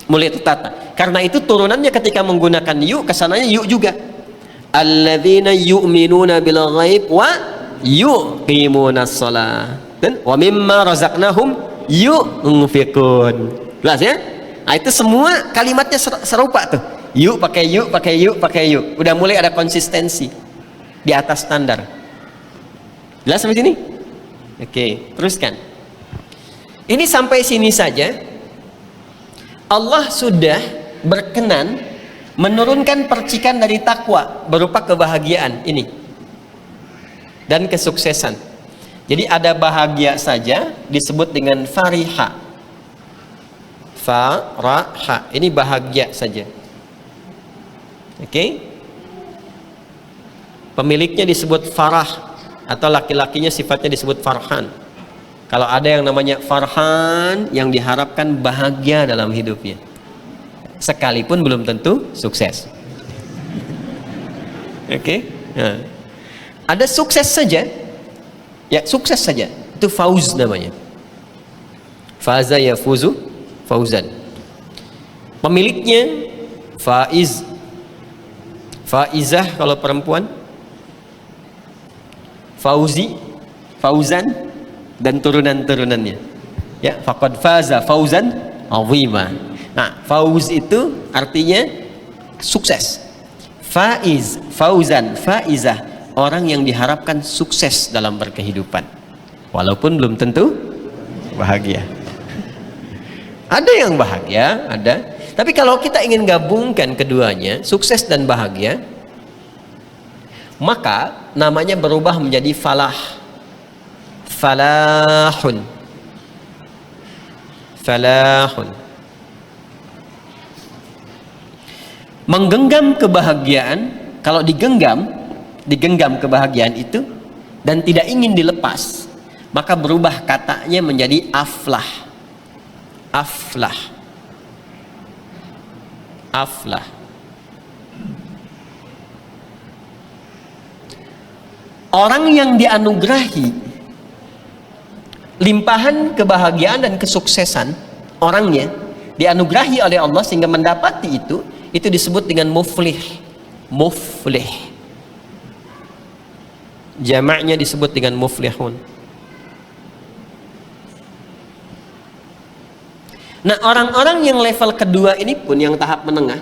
mulai tertata. Karena itu turunannya ketika menggunakan yuk, kesananya yuk juga. Alladzina yu'minuna bil ghaib wa yuqimunas shalah, dan wa mimma razaqnahum yunfiqun. Jelas ya? Nah, itu semua kalimatnya serupa tuh. Yuk pakai yuk. Udah mulai ada konsistensi di atas standar. Jelas sampai sini? Oke, teruskan. Ini sampai sini saja. Allah sudah berkenan menurunkan percikan dari takwa berupa kebahagiaan ini dan kesuksesan. Jadi ada bahagia saja disebut dengan fariha. Faraha, ini bahagia saja. Oke? Pemiliknya disebut farah, atau laki-lakinya sifatnya disebut farhan. Kalau ada yang namanya farhan, yang diharapkan bahagia dalam hidupnya, sekalipun belum tentu sukses. Oke? Nah, ada sukses saja, ya sukses saja, itu fauz namanya. Faza yafuzu fauzan. Pemiliknya faiz, faizah kalau perempuan, fauzi, fauzan, dan turunan-turunannya. Ya, faqad faza fauzan azima. Nah, fauz itu artinya sukses. Faiz, fauzan, faizah, orang yang diharapkan sukses dalam berkehidupan, walaupun belum tentu bahagia. Ada yang bahagia, ada. Tapi kalau kita ingin gabungkan keduanya, sukses dan bahagia, maka namanya berubah menjadi falah. Falahun. Falahun. Menggenggam kebahagiaan, kalau digenggam kebahagiaan itu dan tidak ingin dilepas, maka berubah katanya menjadi aflah. Aflah. Aflah. Orang yang dianugerahi limpahan kebahagiaan dan kesuksesan, orangnya dianugerahi oleh Allah sehingga mendapati itu disebut dengan muflih. Muflih. Jamaknya disebut dengan muflihun. Nah, orang-orang yang level kedua ini pun yang tahap menengah,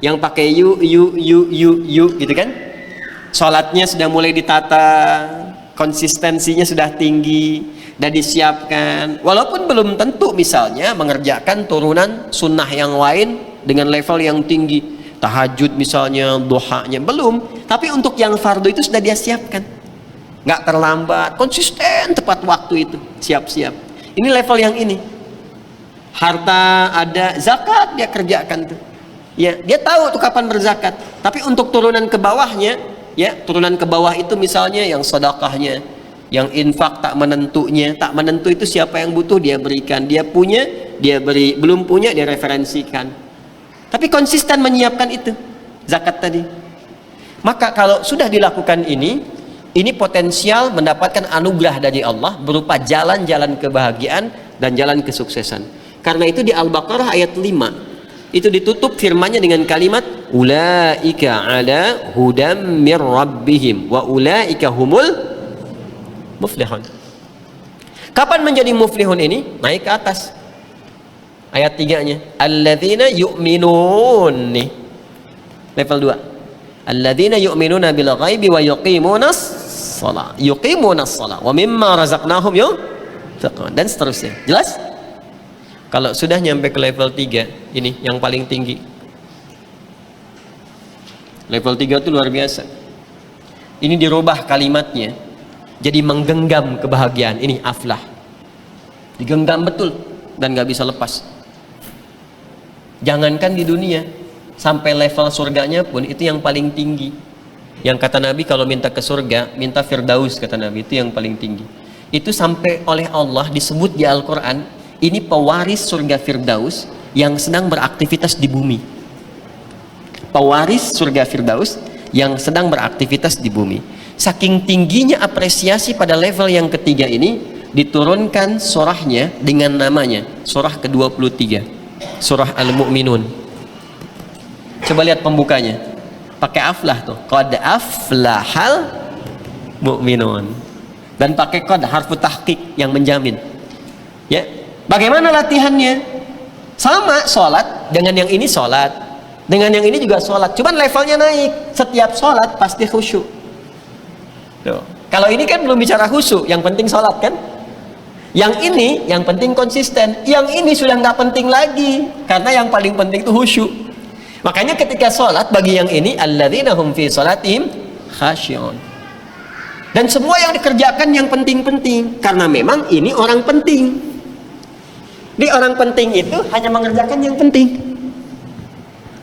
yang pakai yu gitu kan, sholatnya sudah mulai ditata, konsistensinya sudah tinggi, sudah disiapkan, walaupun belum tentu misalnya mengerjakan turunan sunnah yang lain dengan level yang tinggi, tahajud misalnya, duhanya belum, tapi untuk yang fardu itu sudah dia siapkan, nggak terlambat, konsisten, tepat waktu itu, siap-siap. Ini level yang ini. Harta ada, zakat dia kerjakan tuh. Ya, dia tahu tuh kapan berzakat. Tapi untuk turunan ke bawahnya, ya, turunan ke bawah itu misalnya yang sedekahnya, yang infak tak menentunya, tak menentu itu siapa yang butuh dia berikan, dia punya dia beri, belum punya dia referensikan. Tapi konsisten menyiapkan itu zakat tadi. Maka kalau sudah dilakukan ini potensial mendapatkan anugerah dari Allah berupa jalan-jalan kebahagiaan dan jalan kesuksesan. Karena itu di Al-Baqarah ayat 5 itu ditutup firmannya dengan kalimat ulaika ala hudam mir rabbihim wa ulaika humul muflihun. Kapan menjadi muflihun ini? Naik ke atas. Ayat 3-nya. Alladzina yu'minun nih. Level 2. Alladzina yu'minuna bil ghaibi wa yuqimunas shalah. Yuqimunas shalah wa mimma razaqnahum yunfiqun dan seterusnya. Jelas? Kalau sudah nyampe ke level 3, ini yang paling tinggi. Level 3 itu luar biasa. Ini dirubah kalimatnya jadi menggenggam kebahagiaan. Ini aflah. Digenggam betul dan gak bisa lepas. Jangankan di dunia, sampai level surganya pun itu yang paling tinggi. Yang kata Nabi kalau minta ke surga, minta Firdaus kata Nabi, itu yang paling tinggi. Itu sampai oleh Allah disebut di Al-Quran, ini pewaris surga Firdaus yang sedang beraktivitas di bumi. Pewaris surga Firdaus yang sedang beraktivitas di bumi. Saking tingginya apresiasi pada level yang ketiga ini, diturunkan surahnya dengan namanya, surah ke-23, surah Al-Mu'minun. Coba lihat pembukanya, pakai aflah tuh, qad aflahal mu'minun, dan pakai qad harfu tahqiq yang menjamin. Ya, bagaimana latihannya? Sama, sholat dengan yang ini sholat, dengan yang ini juga sholat, cuman levelnya naik. Setiap sholat pasti khusyuk. Tuh. Kalau ini kan belum bicara khusyuk, yang penting sholat kan. Yang ini yang penting konsisten, yang ini sudah nggak penting lagi, karena yang paling penting itu khusyuk. Makanya ketika sholat bagi yang ini alladzina hum fi sholatihim khasyi'un. Dan semua yang dikerjakan yang penting-penting, karena memang ini orang penting. Di orang penting itu hanya mengerjakan yang penting.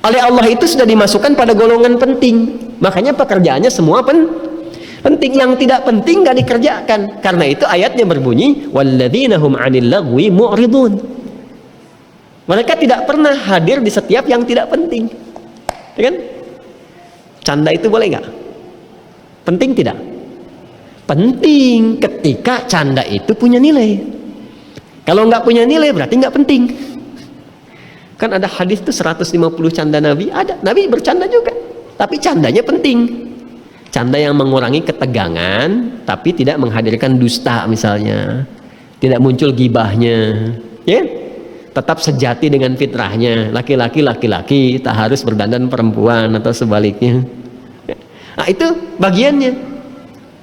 Oleh Allah itu sudah dimasukkan pada golongan penting. Makanya pekerjaannya semua penting. Yang tidak penting gak dikerjakan. Karena itu ayatnya berbunyi walladzina hum 'anil lagwi mu'ridun. Mereka tidak pernah hadir di setiap yang tidak penting, ya kan? Canda itu boleh nggak? Penting tidak? Penting ketika canda itu punya nilai. Kalau nggak punya nilai berarti nggak penting. Kan ada hadis tuh 150 canda Nabi, ada. Nabi bercanda juga, tapi candanya penting. Canda yang mengurangi ketegangan, tapi tidak menghadirkan dusta misalnya. Tidak muncul gibahnya, ya. Tetap sejati dengan fitrahnya. Laki-laki tak harus berdandan perempuan atau sebaliknya. Nah, itu bagiannya.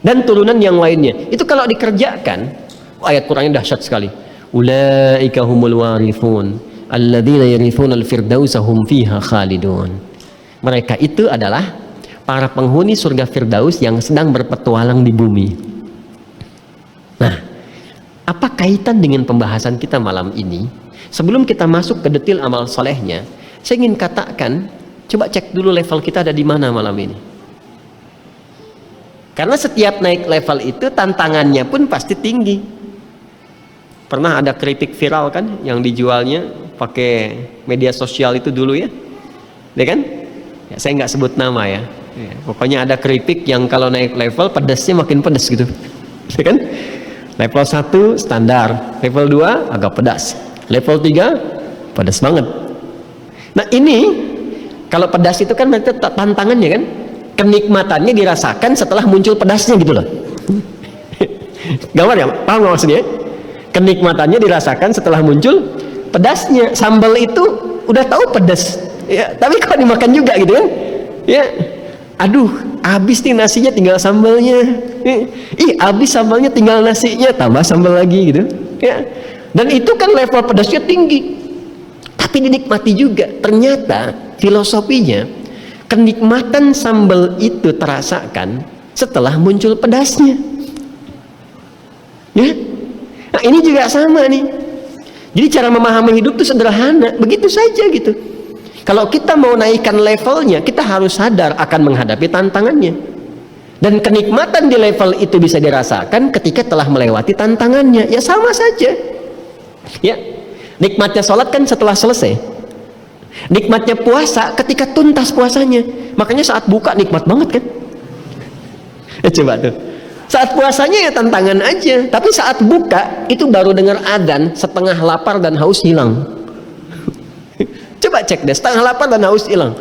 Dan turunan yang lainnya. Itu kalau dikerjakan, ayat Qur'annya dahsyat sekali. Ulaika humul warithun alladzina yarithuna al-firdausa hum fiha khalidun. Mereka itu adalah para penghuni surga Firdaus yang sedang berpetualang di bumi. Nah, apa kaitan dengan pembahasan kita malam ini? Sebelum kita masuk ke detail amal solehnya, saya ingin katakan, coba cek dulu level kita ada di mana malam ini. Karena setiap naik level itu tantangannya pun pasti tinggi. Pernah ada keripik viral kan yang dijualnya pakai media sosial itu dulu ya, ya kan? Ya, saya nggak sebut nama ya. Ya, pokoknya ada keripik yang kalau naik level pedasnya makin pedas gitu, ya kan? Level 1 standar, level 2 agak pedas, level 3 pedas banget. Nah ini kalau pedas itu kan nanti tantangannya kan, kenikmatannya dirasakan setelah muncul pedasnya gitu loh. Gambar ya, paham nggak maksudnya? Kenikmatannya dirasakan setelah muncul pedasnya. Sambal itu udah tahu pedas, ya, tapi kalau dimakan juga gitu kan, ya. Aduh, habis nih nasinya tinggal sambalnya. Habis sambalnya tinggal nasinya, tambah sambal lagi gitu. Ya. Dan itu kan level pedasnya tinggi. Tapi dinikmati juga. Ternyata filosofinya kenikmatan sambal itu terasakan setelah muncul pedasnya. Ya. Nah, ini juga sama nih. Jadi cara memahami hidup itu sederhana, begitu saja gitu. Kalau kita mau naikkan levelnya, kita harus sadar akan menghadapi tantangannya. Dan kenikmatan di level itu bisa dirasakan ketika telah melewati tantangannya. Ya sama saja. Ya, nikmatnya sholat kan setelah selesai. Nikmatnya puasa ketika tuntas puasanya. Makanya saat buka nikmat banget kan. Coba tuh. Saat puasanya ya tantangan aja. Tapi saat buka itu baru dengar adzan, setengah lapar dan haus hilang. Coba cek deh, setengah lapar dan haus hilang.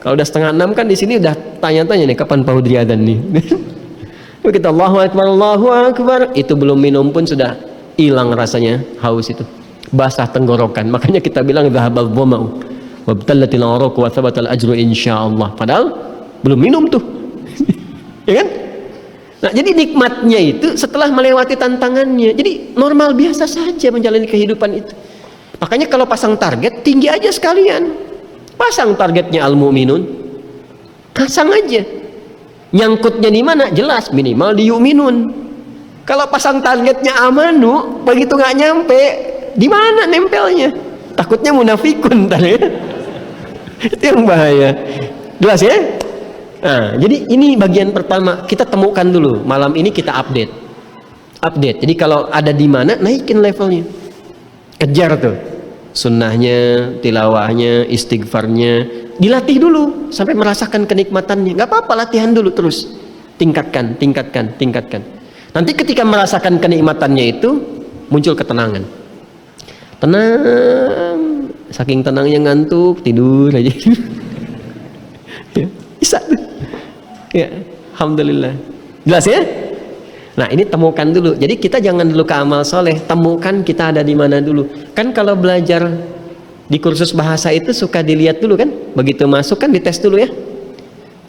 Kalau udah setengah 6 kan di sini udah tanya-tanya nih kapan Pak Hudri adzan nih. Begitu Allahu Akbar, itu belum minum pun sudah hilang rasanya haus itu. Basah tenggorokan. Makanya kita bilang dhahabal dhama'u wabtallatil araq wa thabatal ajru insyaallah. Padahal belum minum tuh. Ya kan? Nah, jadi nikmatnya itu setelah melewati tantangannya. Jadi normal biasa saja menjalani kehidupan itu. Makanya kalau pasang target tinggi aja sekalian. Pasang targetnya al-mu'minun. Pasang aja. Nyangkutnya di mana? Jelas minimal di yu'minun. Kalau pasang targetnya amanu, begitu nggak nyampe, di mana nempelnya? Takutnya munafikun tadi. Itu yang bahaya. Jelas ya? Nah, jadi ini bagian pertama kita temukan dulu. Malam ini kita update. Jadi kalau ada di mana, naikin levelnya. Kejar tuh. Sunnahnya, tilawahnya, istighfarnya, dilatih dulu sampai merasakan kenikmatannya. Nggak apa-apa, latihan dulu terus. Tingkatkan. Nanti ketika merasakan kenikmatannya itu muncul ketenangan. Tenang, saking tenangnya ngantuk, tidur aja. Ya, bisa tuh. Ya, alhamdulillah. Jelas ya? Nah, ini temukan dulu. Jadi kita jangan dulu ke amal soleh, temukan kita ada di mana dulu. Kan kalau belajar di kursus bahasa itu suka dilihat dulu kan? Begitu masuk kan dites dulu ya.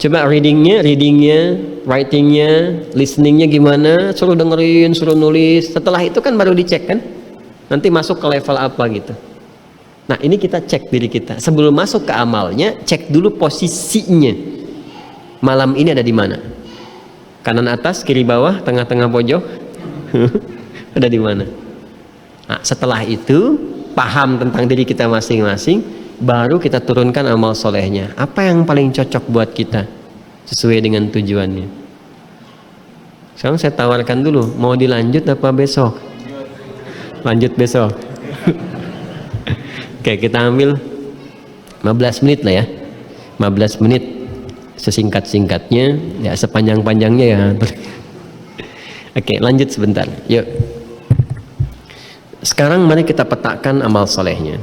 Coba readingnya, writingnya, listeningnya gimana, suruh dengerin, suruh nulis. Setelah itu kan baru dicek kan? Nanti masuk ke level apa gitu. Nah, ini kita cek diri kita. Sebelum masuk ke amalnya, cek dulu posisinya. Malam ini ada di mana? Kanan atas, kiri bawah, tengah-tengah pojok. Ada di mana? Nah, setelah itu paham tentang diri kita masing-masing, baru kita turunkan amal solehnya. Apa yang paling cocok buat kita sesuai dengan tujuannya? Sekarang saya tawarkan dulu, mau dilanjut apa besok? Lanjut besok. Kayak kita ambil 15 menit lah ya, 15 menit sesingkat-singkatnya ya, sepanjang-panjangnya ya. Oke, lanjut sebentar yuk. Sekarang mari kita petakan amal solehnya.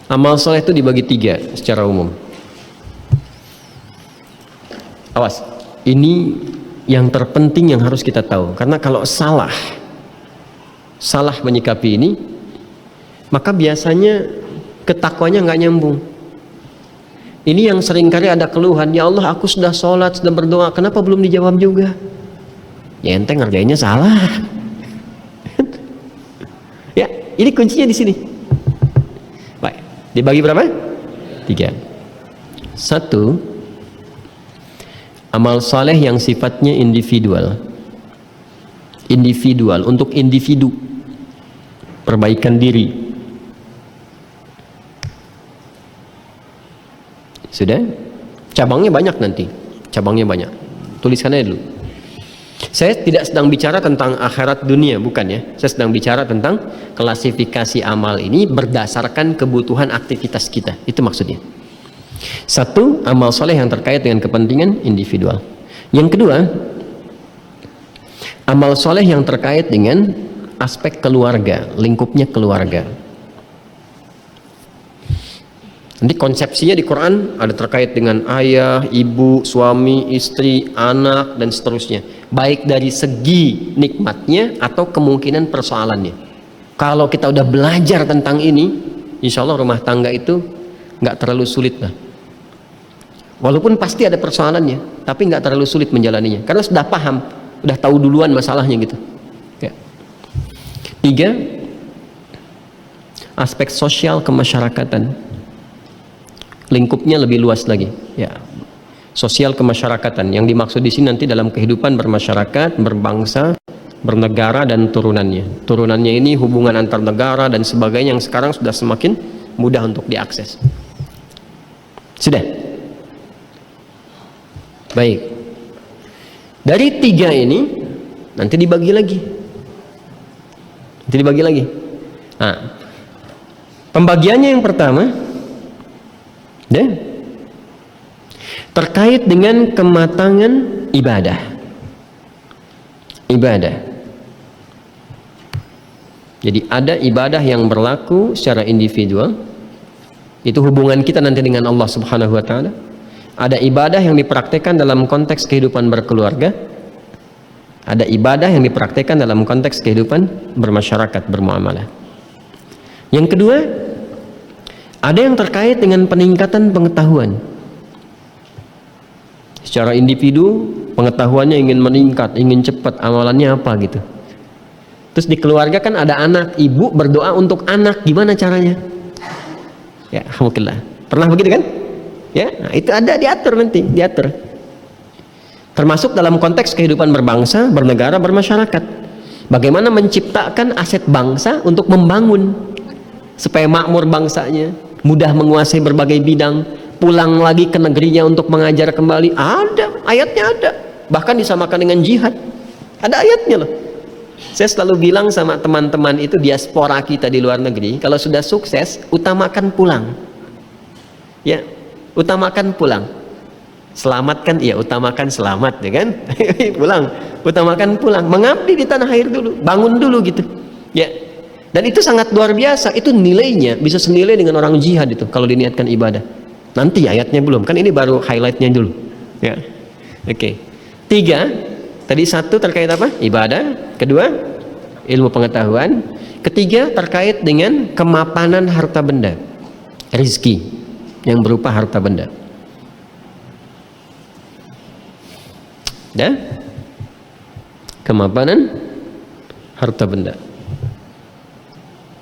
Amal soleh itu dibagi 3 secara umum. Awas, ini yang terpenting yang harus kita tahu, karena kalau salah menyikapi ini, maka biasanya ketakwanya nggak nyambung. Ini yang seringkali ada keluhan, ya Allah aku sudah sholat, sudah berdoa, kenapa belum dijawab juga? Ya ente ngerjainnya salah. Ya, ini kuncinya di sini. Baik, dibagi berapa? 3. 1, amal soleh yang sifatnya individual untuk individu, perbaikan diri. Sudah? Cabangnya banyak nanti, cabangnya banyak, tuliskan aja dulu. Saya tidak sedang bicara tentang akhirat dunia, bukan ya. Saya sedang bicara tentang klasifikasi amal ini berdasarkan kebutuhan aktivitas kita, itu maksudnya. 1, amal soleh yang terkait dengan kepentingan individual. Yang kedua, amal soleh yang terkait dengan aspek keluarga, lingkupnya keluarga. Nanti konsepsinya di Quran ada terkait dengan ayah, ibu, suami, istri, anak, dan seterusnya. Baik dari segi nikmatnya atau kemungkinan persoalannya. Kalau kita udah belajar tentang ini, insya Allah rumah tangga itu nggak terlalu sulit lah. Walaupun pasti ada persoalannya, tapi nggak terlalu sulit menjalaninya. Karena sudah paham, udah tahu duluan masalahnya gitu. Ya. 3, aspek sosial kemasyarakatan. Lingkupnya lebih luas lagi, ya. Sosial kemasyarakatan yang dimaksud di sini nanti dalam kehidupan bermasyarakat, berbangsa, bernegara dan turunannya. Turunannya ini hubungan antar negara dan sebagainya yang sekarang sudah semakin mudah untuk diakses. Sudah. Baik. Dari 3 ini nanti dibagi lagi. Nah, pembagiannya yang pertama terkait dengan kematangan ibadah. Jadi ada ibadah yang berlaku secara individual, itu hubungan kita nanti dengan Allah Subhanahu wa taala. Ada ibadah yang dipraktekkan dalam konteks kehidupan berkeluarga. Ada ibadah yang dipraktekkan dalam konteks kehidupan bermasyarakat, bermuamalah. Yang kedua, ada yang terkait dengan peningkatan pengetahuan. Secara individu, pengetahuannya ingin meningkat, ingin cepat, amalannya apa gitu. Terus di keluarga kan ada anak, ibu berdoa untuk anak, gimana caranya? Ya, alhamdulillah. Pernah begitu kan? Ya, nah itu ada diatur nanti, diatur. Termasuk dalam konteks kehidupan berbangsa, bernegara, bermasyarakat. Bagaimana menciptakan aset bangsa untuk membangun supaya makmur bangsanya, mudah menguasai berbagai bidang, pulang lagi ke negerinya untuk mengajar kembali. Ada, ayatnya ada. Bahkan disamakan dengan jihad. Ada ayatnya loh. Saya selalu bilang sama teman-teman itu diaspora kita di luar negeri, kalau sudah sukses, utamakan pulang. Ya, utamakan pulang. Selamatkan, ya utamakan selamat, ya kan? Pulang, utamakan pulang. Mengabdi di tanah air dulu, bangun dulu gitu. Ya. Dan itu sangat luar biasa, itu nilainya bisa senilai dengan orang jihad itu kalau diniatkan ibadah. Nanti ayatnya belum, kan ini baru highlightnya dulu. Ya, oke. 3, tadi 1 terkait apa? Ibadah. Kedua, ilmu pengetahuan. Ketiga, terkait dengan kemapanan harta benda, rizki yang berupa harta benda. Ya, kemapanan harta benda.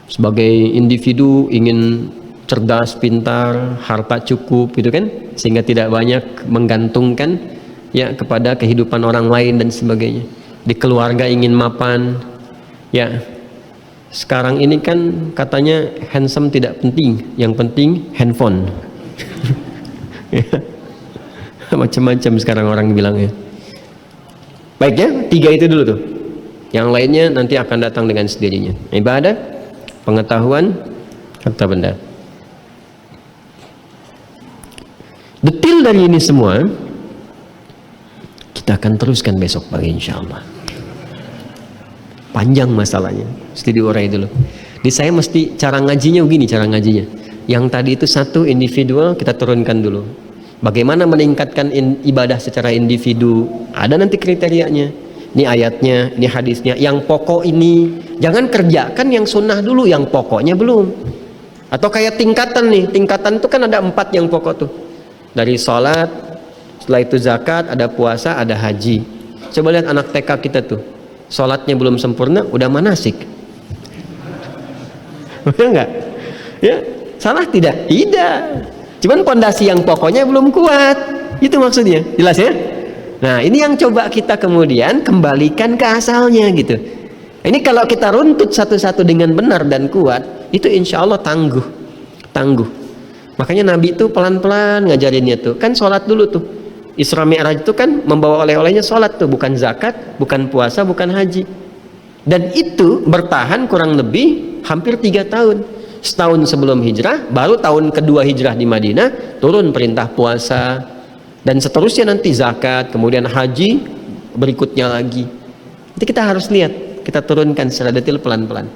Sebagai individu ingin cerdas, pintar, harta cukup gitu kan, sehingga tidak banyak menggantungkan ya kepada kehidupan orang lain dan sebagainya. Di keluarga ingin mapan. Ya, sekarang ini kan katanya handsome tidak penting, yang penting handphone. Ya. Macam-macam sekarang orang bilangnya. Baik ya, 3 itu dulu tuh. Yang lainnya nanti akan datang dengan sendirinya. Ibadah, pengetahuan harta benda. Detil dari ini semua kita akan teruskan besok pagi insyaallah. Panjang masalahnya, mesti diurai dulu. Di saya mesti cara ngajinya begini, cara ngajinya. Yang tadi itu satu individual kita turunkan dulu. Bagaimana meningkatkan ibadah secara individu? Ada nanti kriterianya. Ini ayatnya, ini hadisnya. Yang pokok ini jangan kerjakan yang sunnah dulu, yang pokoknya belum. Atau kayak tingkatan nih, tingkatan itu kan ada 4 yang pokok tuh. Dari sholat, setelah itu zakat, ada puasa, ada haji. Coba lihat anak TK kita tuh, sholatnya belum sempurna, udah manasik. Betul nggak? Ya, salah tidak? Tidak. Cuman pondasi yang pokoknya belum kuat. Itu maksudnya. Jelas ya? Nah, ini yang coba kita kemudian kembalikan ke asalnya gitu. Ini kalau kita runtut satu-satu dengan benar dan kuat, itu insya Allah tangguh. Tangguh. Makanya Nabi itu pelan-pelan ngajarinnya tuh. Kan sholat dulu tuh. Isra Mi'raj itu kan membawa oleh-olehnya sholat tuh. Bukan zakat, bukan puasa, bukan haji. Dan itu bertahan kurang lebih hampir 3 tahun. Setahun sebelum hijrah, baru tahun kedua hijrah di Madinah, turun perintah puasa. Dan seterusnya nanti zakat, kemudian haji, berikutnya lagi. Itu kita harus lihat. Kita turunkan secara detail pelan-pelan.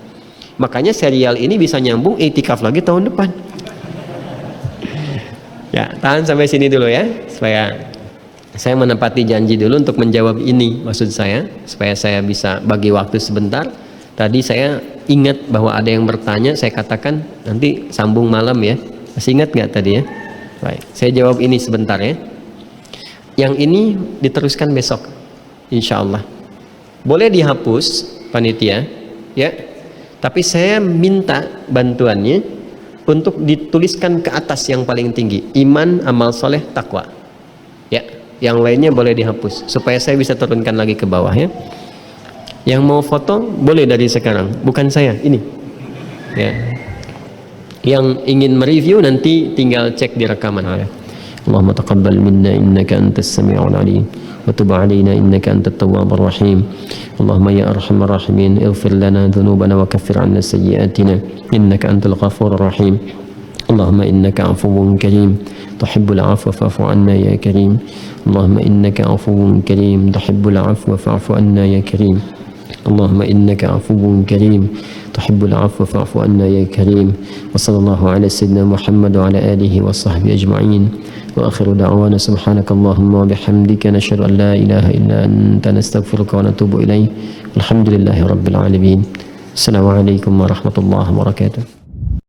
Makanya serial ini bisa nyambung iktikaf lagi tahun depan. Ya, tahan sampai sini dulu ya, supaya saya menepati janji dulu untuk menjawab ini, maksud saya, supaya saya bisa bagi waktu sebentar. Tadi saya ingat bahwa ada yang bertanya, saya katakan nanti sambung malam ya. Masih ingat nggak tadi ya? Baik, saya jawab ini sebentar ya. Yang ini diteruskan besok, insya Allah. Boleh dihapus panitia, ya. Tapi saya minta bantuannya untuk dituliskan ke atas yang paling tinggi, iman, amal soleh, takwa. Ya, yang lainnya boleh dihapus supaya saya bisa turunkan lagi ke bawah ya. Yang mau foto boleh dari sekarang, bukan saya ini. Ya. Yang ingin mereview nanti tinggal cek di rekaman ya. Allahumma taqabbal minna innaka antas sami'ul alim wa tub 'alaina innaka antat tawwabur rahim. Allahumma ya arhamar rahimin ighfir lana dhunubana wa kaffir 'anna sayyi'atina innaka antal ghafurur rahim. Allahumma innaka 'afuwwun karim tuhibbul 'afwa fa'fu 'anna ya karim. Allahumma innaka 'afuwwun karim tuhibbul 'afwa fa'fu 'anna ya karim. Allahumma innaka 'afuwwun karim tuhibbul 'afwa fa'fu 'anna ya karim. Wa sallallahu ala sayyidina Muhammad wa ala alihi wa sahbihi ajma'in. Wa akhiru da'wana subhanakallahumma wa bihamdika nashhadu an la ilaha illa anta nastaghfiruka wa natubu ilaik. Alhamdulillahi rabbil alamin. Assalamualaikum warahmatullahi wabarakatuh.